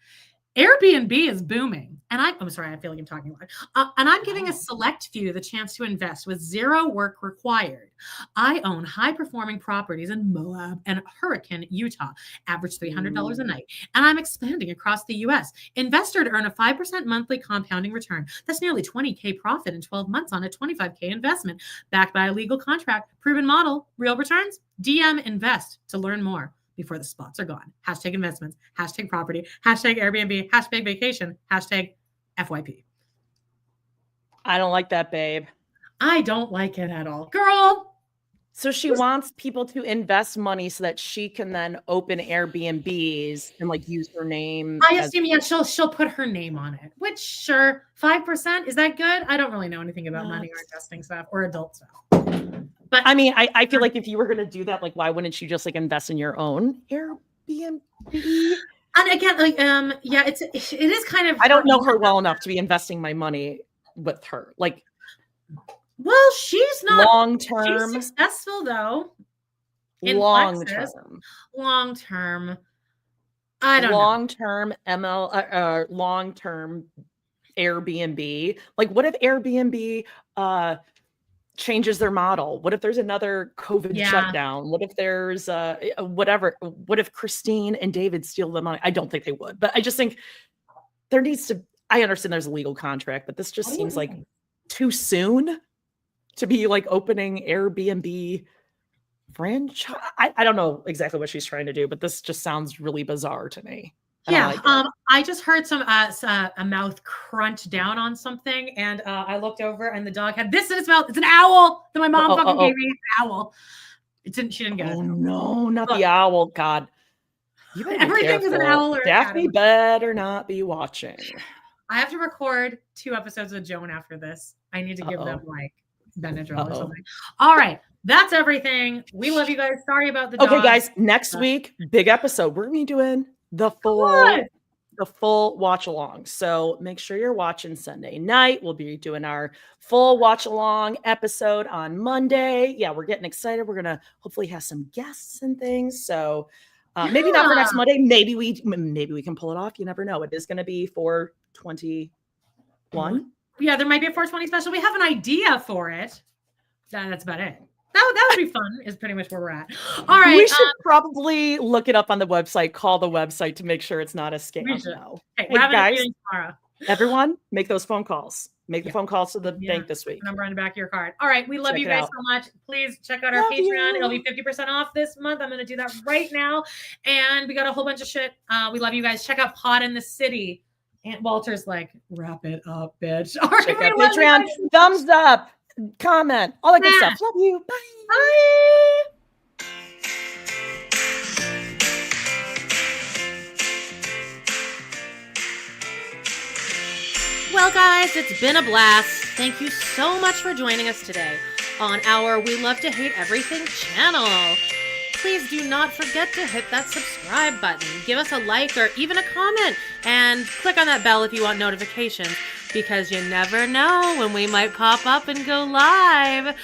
Airbnb is booming. And I'm sorry, I feel like I'm talking a lot. And I'm giving a select few the chance to invest with zero work required. I own high-performing properties in Moab and Hurricane, Utah, average $300 a night. And I'm expanding across the U.S. Investor to earn a 5% monthly compounding return. That's nearly $20K profit in 12 months on a $25K investment. Backed by a legal contract, proven model, real returns. DM invest to learn more before the spots are gone. Hashtag investments, hashtag property, hashtag Airbnb, hashtag vacation, hashtag FYP. I don't like that, babe. I don't like it at all. Girl. So she wants people to invest money so that she can then open Airbnbs and use her name. I assume, she'll put her name on it, which sure, 5%, is that good? I don't really know anything about money or investing stuff or adult stuff. But I mean, I feel like if you were going to do that, why wouldn't you just invest in your own Airbnb? And again, it is kind of. I don't know her well enough to be investing my money with her. Well, she's not long term. She's successful though. Long term. I don't know. Long term Airbnb. What if Airbnb changes their model? What if there's another COVID shutdown? What if there's whatever? What if Christine and David steal the money? I don't think they would, but I just think there needs to. I understand there's a legal contract, but this just seems like too soon to be opening Airbnb franchise. I don't know exactly what she's trying to do, but this just sounds really bizarre to me. I just heard a mouth crunch down on something, and I looked over, and the dog had this in its mouth. It's an owl that my mom fucking gave me. An owl. She didn't get it. Oh no, not the owl! God, you better everything is an owl. Or Daphne better not be watching. I have to record 2 episodes with Joan after this. I need to give them Benadryl or something. All right. That's everything. We love you guys. Sorry about the dog. Okay, guys. Next week, big episode. We're going to be doing the full watch along. So make sure you're watching Sunday night. We'll be doing our full watch along episode on Monday. Yeah, we're getting excited. We're going to hopefully have some guests and things. So maybe not for next Monday. Maybe we can pull it off. You never know. It is going to be 4/21. Yeah, there might be a 420 special. We have an idea for it. That's about it. That would be fun, is pretty much where we're at. All right. We should probably look it up on the website, call the website to make sure it's not a scam. No. Hey, we're having a meeting tomorrow. Everyone, make those phone calls. Make the phone calls to the bank this week. Number on the back of your card. All right. We love you guys so much. Please check out our Patreon. It'll be 50% off this month. I'm going to do that right now. And we got a whole bunch of shit. We love you guys. Check out Pod in the City. Aunt Walter's wrap it up, bitch. All right. Check out Patreon. Thumbs up. Comment. All that good stuff. Love you. Bye. Bye. Well, guys, it's been a blast. Thank you so much for joining us today on our We Love to Hate Everything channel. please do not forget to hit that subscribe button. Give us a like or even a comment. And click on that bell if you want notifications, because you never know when we might pop up and go live.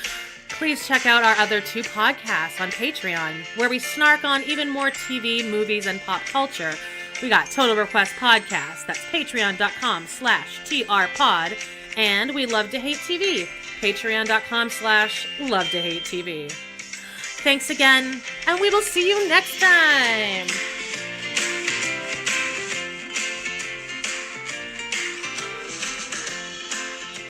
Please check out our other 2 podcasts on Patreon, where we snark on even more TV, movies, and pop culture. We got Total Request Podcast, that's patreon.com/trpod, and We Love to Hate TV, patreon.com/love to hate TV. Thanks again, and we will see you next time.